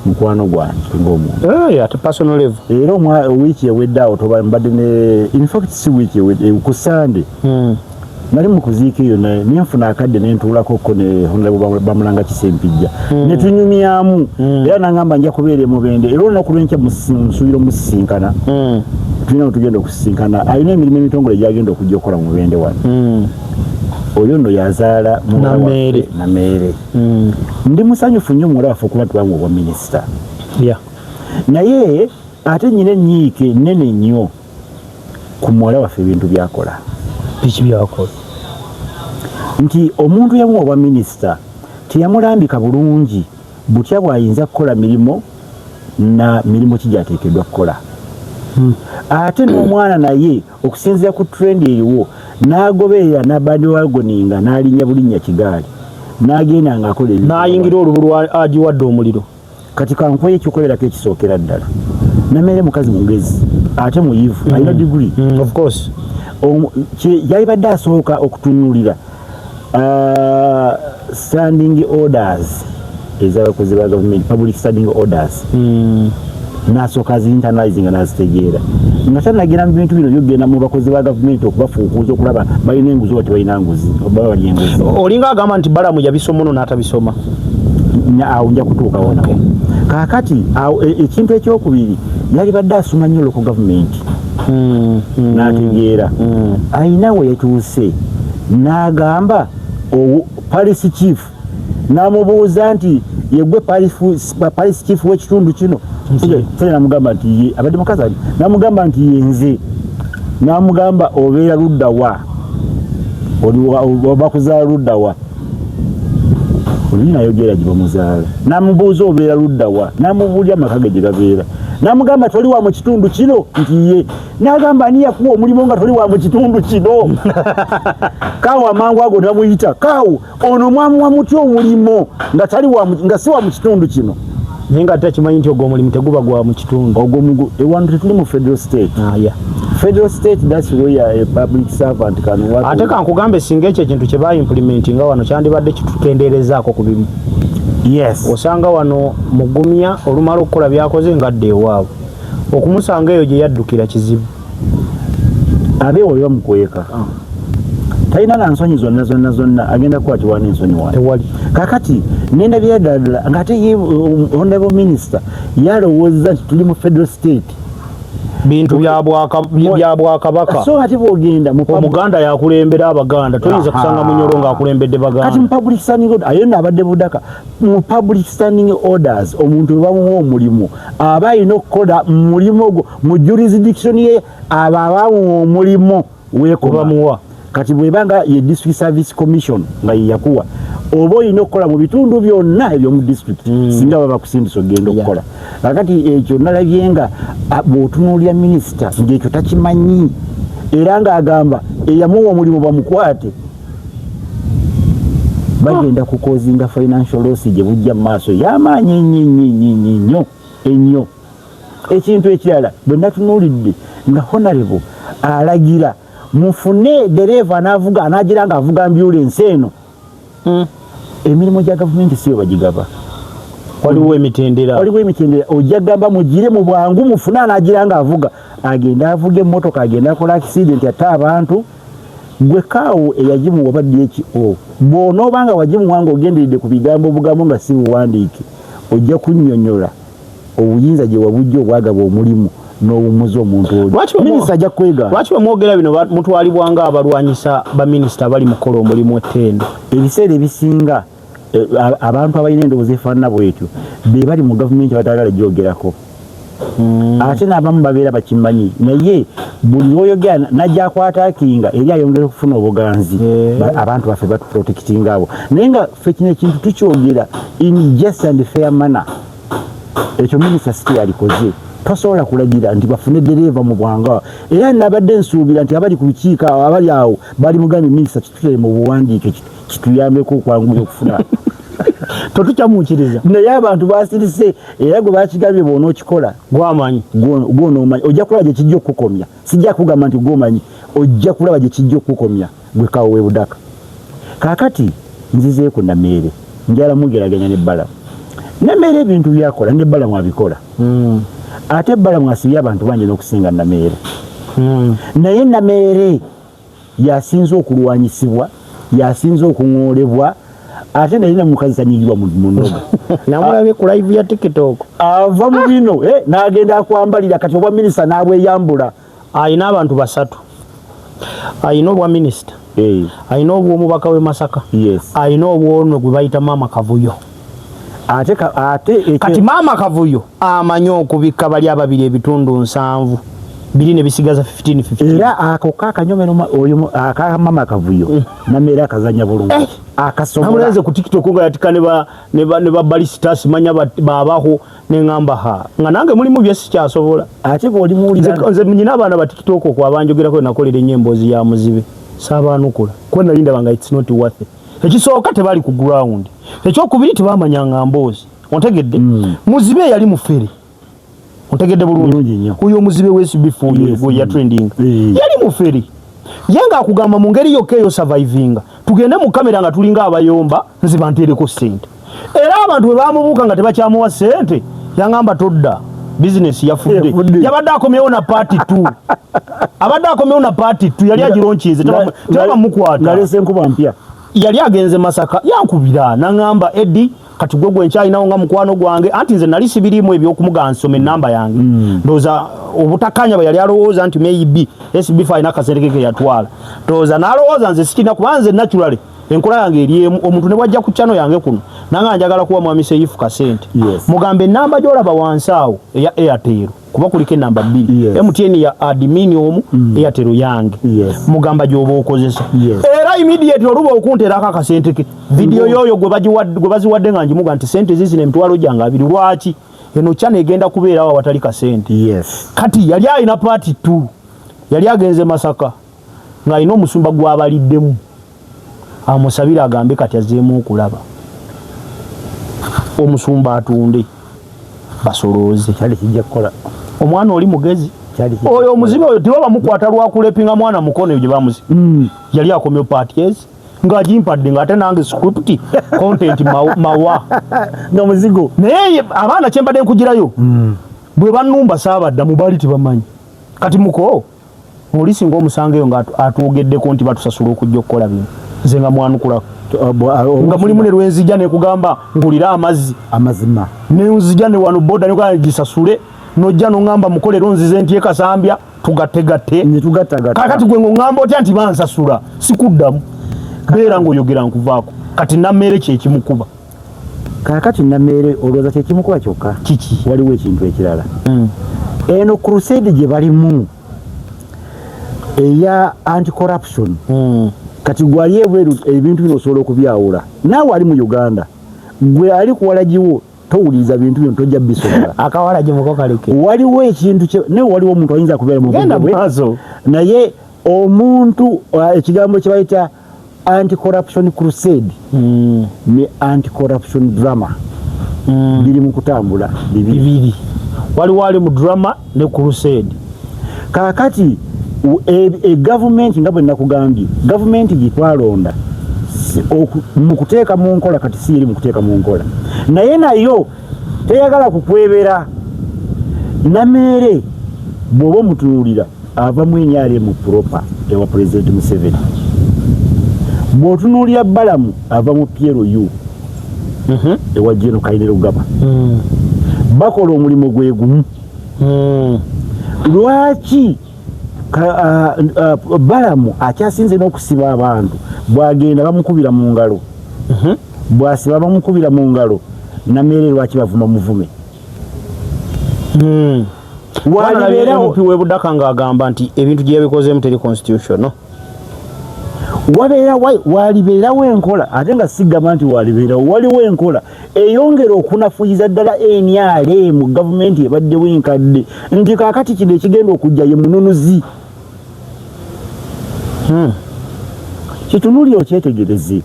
mukwano gwange ng'omuntu ate personal level era wiiki ewedde awo toba mbadde ne in fact si wiiki ewedde ku Sande nali mu kuziika eyo naye nenfuna akadde nentuulakoko ne Honorable Bamulanga Kisempijja ne tunyumyamu era nagamba nja kubeera Mubende era olunaku lwenkya nsuubira omusisinkana tulina wetugenda okusisinkana alina emirimu emitongole gyagenda okujja okukola mu Mubende wano oyo nno yazaala Nammeere ndi musanyufu nnyo muwala waffe okuba tubanga obwa minisita naye ate nyina enyiike nnene nnyo ku muwala waffe ebintu byakola biki byakola nti omuntu yamuwa obwa minisita teyamulambika bulungi butya bw'ayinza kukola mirimu na mirimu ki gyateekeddwa kukola ate n'omwana naye okusinziira ku trend eriwo n'agoberera n'abadde wagoninga n'alinnya bulinnya kigaali n'agenda ng'akola n'ayingira olubu agiwadde omuliro kati kankuwa ekyokolerako ekisookera ddala Namere mukazi mugezi ate muyivu alina degree of course yali badde asooka okutunulira standing orders ez'abakozi ba government, public standing orders nasooka azi-internalize nga nazitegeera nga tannagira mu bintu bino byogenda mu bakozi ba gavumenti okubafuukuuza okulaba balina enguzi oba tebalina nguzi oba bali enguzi. Olinga agamba nti Balamu yabisoma ono n'atabisoma. Awo nja kutuukawo nako. Kaakati ekintu ekyokubiri yali badde asoma nnyo local government n'ategeera ayina we yatuuse n'agamba Paris chief n'amubuuza nti yegwe Paris chief w'ekitundu kino tena namugamba nti abadde mukazi ali namugamba nti yenze namugamba obeera ludda wa obakuzaala ludda wa olina yogera gye bamuzaala namubuuza obeera ludda wa namubuulya amaka ge gye gabeera namugamba toli wa mu kitundu kino nti ye nagamba ani yakuwa omulimu nga toli wa mu kitundu kino kawo amangu ago namuyita kawo ono mwamuwa mutya omulimu nga si wa mu kitundu kino naye nga takimanyi nti ogwo omulimu teguba gwa mu kitundu ewantu tetuli mu federal state. Federal state, that's where a public servant can work. Ate kankugambe singa ekyo ekintu kye implementinga wano kyandibadde kitukendeerezaako ku bimu. Yes. Osanga wano mugumya olumala okukola byakoze ngadde ewaabwe okumusanga eyo gye yaddukira kizibu abe oyo bamukweka talina na nsonyi zonna agenda kukwatibwa n'ensonyi waani tewali. Kakati nenda byaddala ng'ate ye honorable minister yalowooza nti tuli mu federal state bintu bya Bwakabaka. So ate bw'ogenda Omuganda yakulembera Abaganda toyinza kusanga Munyoro ng'akulembedde Baganda. Kati mu public standing order ayo n'abadde Budaka mu public standing orders omuntu we bamuwa omulimu aba alina okukola mulimu ogwo mu jurisdiction ye aba abamuwa omulimu weekubamuwa. Kati bwebanga ye district service commission nga yakuwa oba olina okukola mu bitundu byonna eby'omu district singa baba bakusindisa ogenda okukola. Kakati ekyo nalabye nga bw'otunuulira minisita ng'ekyo takimanyi era ng'agamba eyamuwa omulimu bamukwate bagenda kukozinga financial loss gye bujja mu maaso y'amaanyi ennyo. Ekintu ekirala bwe natunuulidde nga honorable alagira mufune dereva anagira ng'avuga ambulance eno emirimu gya gavumenti siyo bagigaba. Waliwo emitendera ojja gamba mugire mu bwangu mufune anagira ng'avuga agenda avuga emmotoka agenda akola accident atte abantu gwe kaawo eyagimuwa obadde eki bw'onoobanga wagimuwanga ogenderedde ku bigambo obugambo nga si buwandiike ojja kunnyonnyola obuyinza gye wabujja obwagaba omulimu n'owumuza omuntu oyo. Minisita ajja kwegala. Lwaki bamwogera bino mutwalibwanga abalwanyisa baminisita abali mu kukola omulimu ettendo? Ebiseera ebisinga abantu abalina endowooza efaanana bwetyo be bali mu gavumenti batagala gyogerako. Ate n'abamu babeera bakimanyi naye buli lwoyogera najja akwataakinga eri ayongera okufuna obuganzi abantu baffe batuprotekitinga abo naye nga ffe kino ekintu tukyogera in just and fair manner. Ekyo minisita siti alikoze tosobola kulagira nti bafune dereva mu bwanga era nabadde nsuubira nti abali ku lukiiko abali awo bali mugambye minisita kitutere mu buwandiike kituyambeko okwanguya okufuna totukyamuukiriza naye abantu basirise era gwe bakigambye bwona okikola gwamanyi gwonomanyi ojja kulaba gye kijja okukukomya sijja kugamba nti gwomanyi ojja kulaba gye kijja okukukomya gwe kawo we Budaka. Kaakati nzizeeko Nameere njala mugeraganya ne Balamu. Nameere ebintu byakola ne Balamu abikola ate Balamu asibye abantu bangi n'okusinga Nameere naye Nameere yasinze okulwanyisibwa yasinze okuŋoolebwa ate naye namukazi tanyigibwa mu nnoga namulabye ku live ya TikTok ava mu bino n'agenda akwambalira kati obwa minisita n'abweyambula. Ayina abantu basatu, ayina obwa minisita ayina obw'omubaka w'e Masaka ayina obw'ono gwe bayita Maama Kavuyo. Ate kati Maama Kavuyo amanyi okubikka bali ababiri ebitundu 7 biri ne bisigaza 15 era ako kakanyomero oyo aka Maama Kavuyo Nameere akazanya bulungi akasobola namulenze ku TikTok nga yatika ne ba balistas manya babaho ne ngamba nga nange mulimu byesi kyasobola ate boli muulira nze nyina abaana ba TikTok ko abanjogerako nakolera ennyembozi ya muzibe sabanukula ko nalinda banga it's not worth it. Ekisooka tebali ku ground ekyokubiri tebamanyanga mboozi ontegedde muzibe yali mufere Ontegedde bulungi. Kuyo omuzibe w'SB4 go ya trending. Yali muferi. Yenga akugamba mu ngeri yokka eyo surviving. Tugende mu kamera nga tulinga abayomba nziba ntereko sente. Era abantu bwe bamubuuka nga tebakyamuwa sente yangamba todda business yafudde. Yabadde akomyewo na party 2. Abadde akomyewo na party 2 yali agironchize teba mukwata. Ngalese enkuba mpya. Yali agenze Masaka yankubira nangamba Eddie kati gwegwe nkyali nawo nga mukwano gwange anti nze nali sibirimu ebyokumuga nsome namba yange ndoza obutakanya bwe yali alowooza nti maybe SB5 ina kasereke yatwala ndoza nalowooza nze sikina kubanze naturally enkola yange eriemu omuntu ne bwajja ku channel yange kuno nanga njagala kuwa mwami Seifu kasente mugambe namba gyolaba wansawo eya Airtel kuba kuliko namba 2 MTN ya admin Airtel yange mugamba gyoba okozesa era immediate oluba okuntera akakasente ke video yoyo gwe baziwadde nga njimuga nti sente zizi ne mtwalo janga abiri lwaki eno channel egenda kubeera wa watali kasente kati yali alina party 2 yali agenze Masaka nga ino musumba gwabaliddemu amusabira agambe kati azeemu okulaba omusumba atunde basoloze kyali kijja kukola omwana oli mugezi oyo omuzibe oyo tiwaba mukwata lwakulepinga mwana mukono ebyo bamuzi yali akomyo parties nga jimpadde nga ate nange script content mawa nga muzigo naye abaana kyembadde nkugirayo bwe banumba saabadda mubali tibamanyi kati muko oli singa omusanga eyo nga atuugeddeko nti batusasula okujja okukola bino nze nga mwanukula nga mulimu ne lwenzijja ne kugamba ngulira amazima ne nzijja ne wano boda ne kwa gisasule nojja no ngamba mukolero nzize nti ekasambya tugategate ne tugatagata kakati gwe ngamba otya nti bansasula sikuddamu beera ng'oyogera nkuvaako kati nammere kyekimukuba kakati nammere olowooza kyekimukuba kyokka kiki waliwo ekintu ekirala eno crusade gye balimu eya anti-corruption kati gwali ebweru ebintu bino osobola okubyawula naawe ali mu Uganda gwe ali kuwalagiwo towuliriza bintu bino tojja bisobola akawalagi muko kaleke waliwo ekintu naye waliwo omuntu ayinza kubeera mu naye omuntu ekigambo kye bayita anti-corruption crusade ne anti-corruption drama biri mu kutambula bibiri waliwo ali mu drama ne crusade kakati government nga bwe nakugambye government gitwalonda mu kuteeka mu nkola kati si eri mu kuteeka mu nkola naye nayo teyagala kukwebera Nameere bw'oba omutunuulira ava mu NRM proper ewa President Museveni bw'otunuulira Balamu ava mu PLU ewa General Kainerugaba bakola omulimu gwe gumu lwaki Balamu akyasinze n'okusiba abantu bwagenda bamukubira mu ngalo bwasiba bamukubira mu ngalo Nameere lwaki bavuma muvume walibeerawo Budaka ng'agamba nti ebintu gye bikozeemu teri constitution no walibeerawo enkola ate nga sigamba nti walibeerawo waliwo enkola eyongera okunafuyiza ddala NRM gavumenti ebaddewo enkadde nti kaakati kino ekigenda okujja ye mununuzi kitunuulire okyetegereze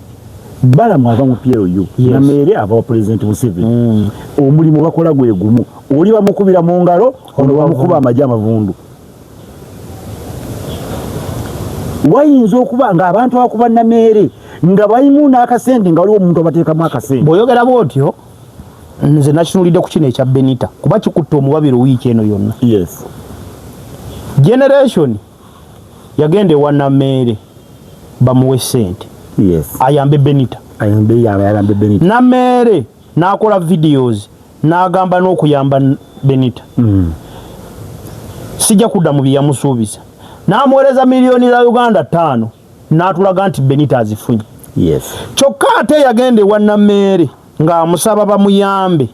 Balamu ava mu PLU Nameere ava wa President Museveni omulimu bakola gwe gumu oli bamukubira mu ngalo ono bamukuba amagye amavundu wayinza okuba nga abantu abakuba Nameere nga bayimu n'akasente nga waliwo omuntu abateekamu akasente bw'oyogera bw'otyo nze nakinulidde ku kino ekya Benita kuba kikutte omubabiro wiiki eno yonna generation yagenda ewa Nameere bamuwe sente ayambe Benita Nameere n'akola videos n'agamba n'okuyamba Benita sijja kudda mu byeyamusuubiza n'amuweereza miliyoni za Uganda 5 n'atulaga nti Benita azifunye kyokka ate yagenda ewa Nameere ng'amusaba bamuyambe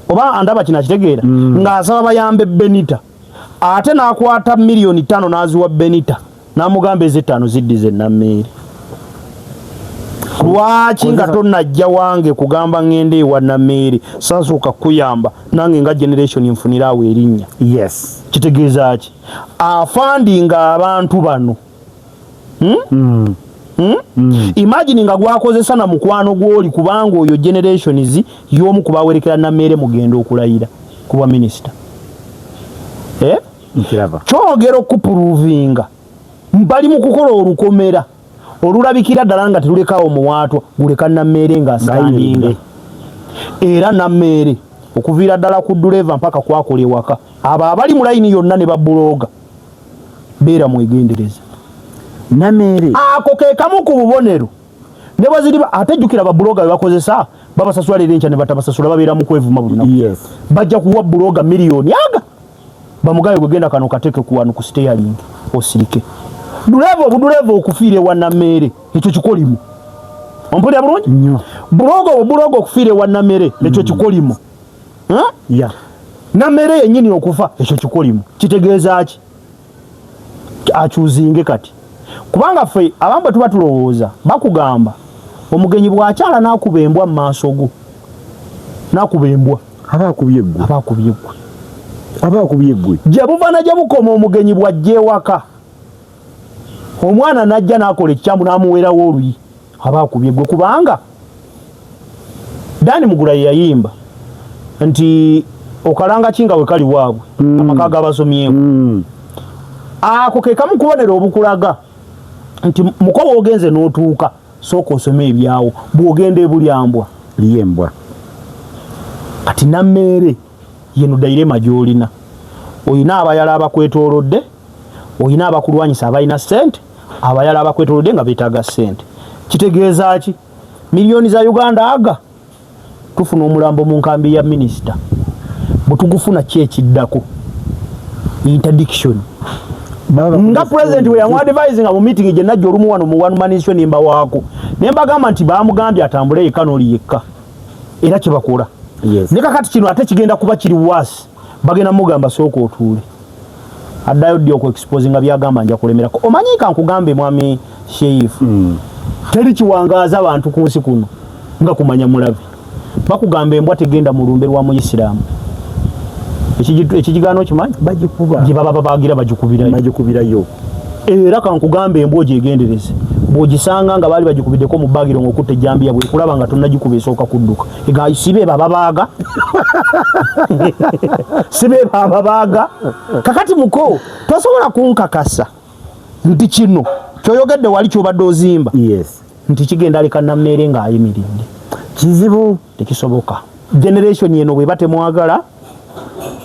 oba andaba kino akitegeera ng'asaba bayambe Benita ate n'akwata miliyoni 5 n'aziwa Benita n'amugamba eze5 ziddize Nameere lwaki nga tonnajja wange kugamba ngende ewa Nameere sasooka kuyamba nange nga generation nfunira awo erinnya kitegeeza ki afandinga abantu bano imagine nga gwakozesa na mukwano gw'oli kubanga oyo generations y'omu kubawerekera Nameere mugenda okulayira kuba minister nkiraba kyogera okupuruvinga mbali mu kukola olukomera olulabikira ddala nga telulekawo muwaatwa guleka Nammeere nga asitandinga era Nammeere okuviira ddala ku duleva mpaka kwakola ewaka abo abali mu layini yonna ne babuloga beera mwegendereza Nammeere ako ke kamu ku bubonero ne bwaziriba ate jjukira babuloga bebakozesa babasasula leero enkya ne batabasasula babeera mu kwevuma buli lunaku bajja kuwa buloga miliyoni aga bamugaye kugenda kano kateke kuwanu ku steering osirike duleva okufiira ewa Nammeere ekyo kikolimu ompulira bulungi nnyo buloga okufiira ewa Nammeere ekyo kikolimu Nammeere yennyini okufa ekyo kikolimu kitegeeza ki akyuzinge kati kubanga ffe abamu bwe tuba tulowooza bakugamba omugenyi bw'akyala n'akuba embwa mu maaso go n'akuba embwa aba akubye ggwe gye buva na gye bukoma omugenyi bw'ajja ewaka omwana n'ajja n'akola ekikyamu n'amuweerawo oluyi aba akubye ggwe kubanga Dani Mugula ye yayimba nti okalanga kinga we kali waabwe amaka g'abasomyewo ako ke kamu kubonera obukulaga nti mukoba ogenze n'otuuka sooka osome ebyawo bw'ogenda ebulyambwa lyembwa kati Nammeere yeno dairema gy'olina oyina abayala abakwetoolodde oyina abakulwanyisa abalina ssente abayala abakwetoolodde nga beetaaga ssente kitegeeza ki miliyoni za Uganda aga tufuna omulambo mu nkambi ya minisita bwetugufuna ki ekiddako interdiction nga president we yamuadvising mu meeting gye najja olumu wano mu one man nation nimba waako nembagamba nti baamugambye atambule yekka n'oli yekka era kye bakola ne kakati kino ate kigenda kuba kiri waasi bagenda mugamba sooka otuule addayo ddi okuexpose nga byagamba nja kulemerako omanyika nkugambe mwami Sheifu teri kiwangaaza abantu ku nsi kuno nga kumanya mulabe bakugamba embwa tegenda mu lumbe lwa Muisiraamu ekigigaano kimanyi bagikuba gye baba bagira bagikubirayo era kankugambe embwa gyegendereze bw'ogisanga nga baali bagikubiddeko mu bagiro ng'okutta ejjambiya bwe kulaba nga tonnagikuba esooka kudduka sibe bababaaga sibe bababaaga kakati muko tosobola kunkakasa nti kino kyoyogedde wali kyobadde ozimba nti kigenda aleka Nammeere ng'ayimiridde kizibu tekisoboka generation yeno bwe batemwagala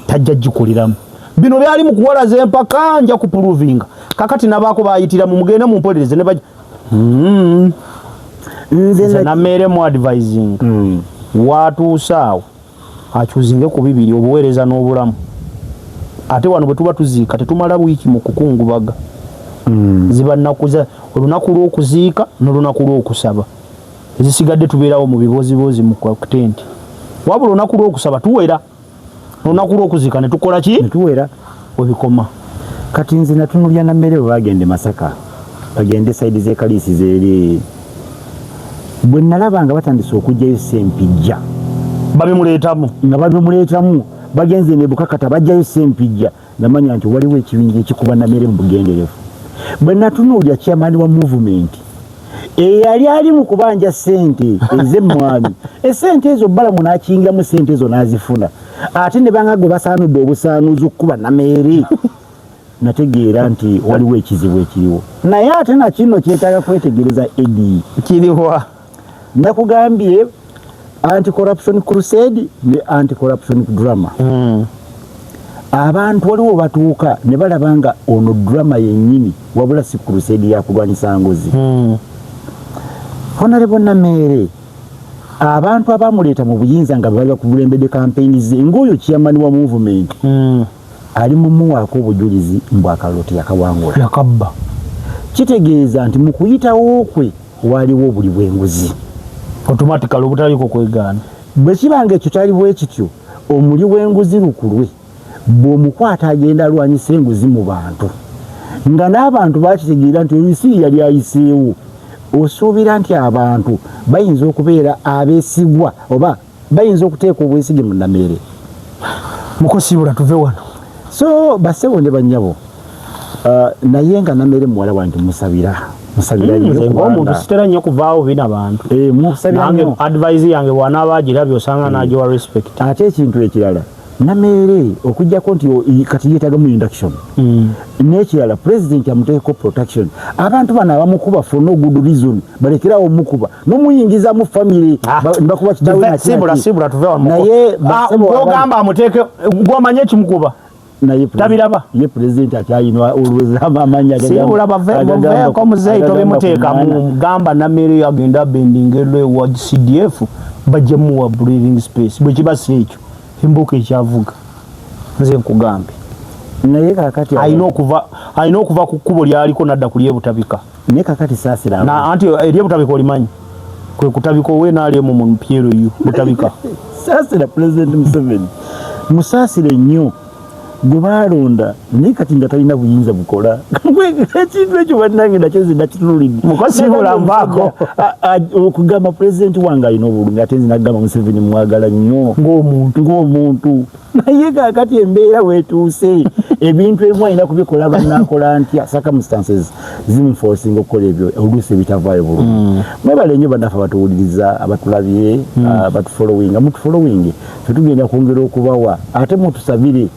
tajja gikuliramu bino byali mu kuwalaza empaka nja kupuruvinga kakati nabaako bayitira mu mugende mu mpolereze ne bajja nze Nammeere mu advising watuusaawo akyuzinge ku bibiri obuweereza n'obulamu ate wano bwe tuba tuziika tetumala wiiki mu kukungubaga ziba nnaku olunaku lw'okuziika n'olunaku lw'okusaba ezisigadde tubeerawo mu bibozibozi mu kwakutenti wabula olunaku lw'okusaba tuwera olunaku lw'okuziika ne tukola ki tuwera webikoma kati nze natunulya Nammeere bwe bagende Masaka bagende saidi z'ekaliisi zeeri bwe nalaba nga batandise okugyayo Sempijja nga babimuleetamu bagenze ne Bukakata bajjayo Sempijja namanya nti waliwo ekibinja ekikuba Nammeere mu bugenderevu bwe natunuulya chairman wa movement eyali ali mu kubanja ssente ez'emmwami essente ezo Balamu n'akingiramu ssente ezo n'azifuna ate ne banga gwe basaanudde obusaanuzi okukuba Nammeere nategeera nti waliwo ekizibu ekiriwo naye ate nakino kyetaaga kwetegereza edi kiriwa nakugambye anti-corruption crusade ne anti-corruption drama abantu waliwo batuuka ne balaba nga ono drama yennyini wabula si crusade yakulwanyisa ngozi Honorable Nammeere abantu abamuleeta mu buyinza nga bali bakulembedde campaign ze ng'oyo chairman wa movement ali mumuwaako obujulizi mbw akalalo teyakawangula yakabba kitegeeza nti mu kuyitawo kwe waliwo obuli bw'enguzi automatically obutaliko kwegaana bwe kibanga ekyo kyali bwe kityo omuli w'enguzi lukulwe bw'omukwata agenda alwanyisa enguzi mu bantu nga n'abantu bakitegeera nti olwisi yali ayiseewo osuubira nti abantu bayinza okubeera abeesigwa oba bayinza okuteeka obwesige mu Nammeere mukosibula tuve wano so basebo ne bannyabo naye nga Nammeere muwala wange musabira omuntu sitera nnyo kuvaawo bina bantu musabira nange advice yange bw'anaaba agirabye osanga n'agiwa respect ate ekintu ekirala namere okujja konti kati yetaga mu induction nekirala president amuteeko protection abantu bana abamukuba for no good reason balekerawo omukuba nomuyingiza mu family bakuba kitawe sibula tuvewa naye gamba amuteeke gwamanye kimukuba naye tabiraba ye president akyayinwa always amanya sibula bave ko muzeyi tobe muteeka mu gamba namere agenda bendingelo wa CDF bajemu wa breathing space bwe kibasi ekyo imbuka ekyavuga nze nkugambe naye kakati ayina okuva ku kkubo lyaliko nadda ku lyebutabika naye kakati saasira na anti lyebutabika olimanyi kwe kutabika owe n'aliemu mu mpiero yu butabika saasira president Museveni musaasire nnyo gwe baalonda naye kati nga talina buyinza bukola ekintu ekyo bannange nakyo zinakitululidde mukosibulambako okugamba president wange alina obulumi ate nzi nagamba Museveni mwagala nnyo ng'omuntu naye kakati embeera weetuuse ebintu ebimu alina kubikola bannakola ntya circumstances zimuforcing okukola ebyo oluusi ebitavaayo bulungi mwebale nnyo bannaffe abatuwuliriza abatulabye abatufollowinga mutufollowinge fetugenda kwongera okubawa ate mutusabire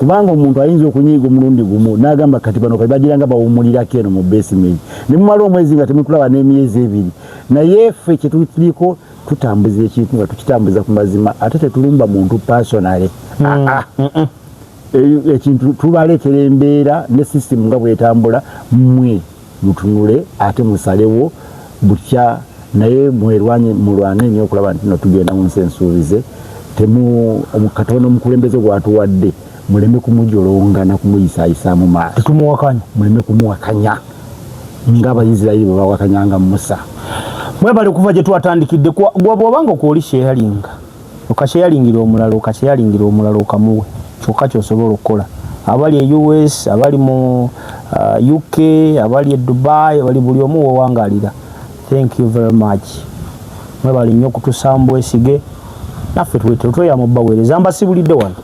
kubanga omuntu ayinza okunyiiga omulundi gumu n'agamba kati bano bagiranga bawumulirako eno mu basement ne mumala omwezi nga temutulaba n'emyezi ebiri naye ffe kyetuliko tutambuza ekintu nga tukitambuza ku mazima ate tetulumba muntu personale ekintu tubaleetera embeera ne system nga bwetambula mmwe mutunule ate musalewo butya naye mulwane nnyo okulaba nti no tugenda mu nsi ensuubize Katonda omukulembeze gwatuwadde muleme kumujolonga na kumuyisayisa mu maaso tumuwakanya muleme kumuwakanya ng'Abayisirayiri bwe bawakanyanga Musa mwebale kuva gye twatandikidde bw'obanga kwoli sharinga okasharingira omulala okamuwe kyokka ky'osobola okukola abali e US abali mu UK abali e Dubai abali buli omu wewangalira thank you very much mwebale nnyo okutusamba esige naffe tweyamubbaweereza mbasibulidde wano.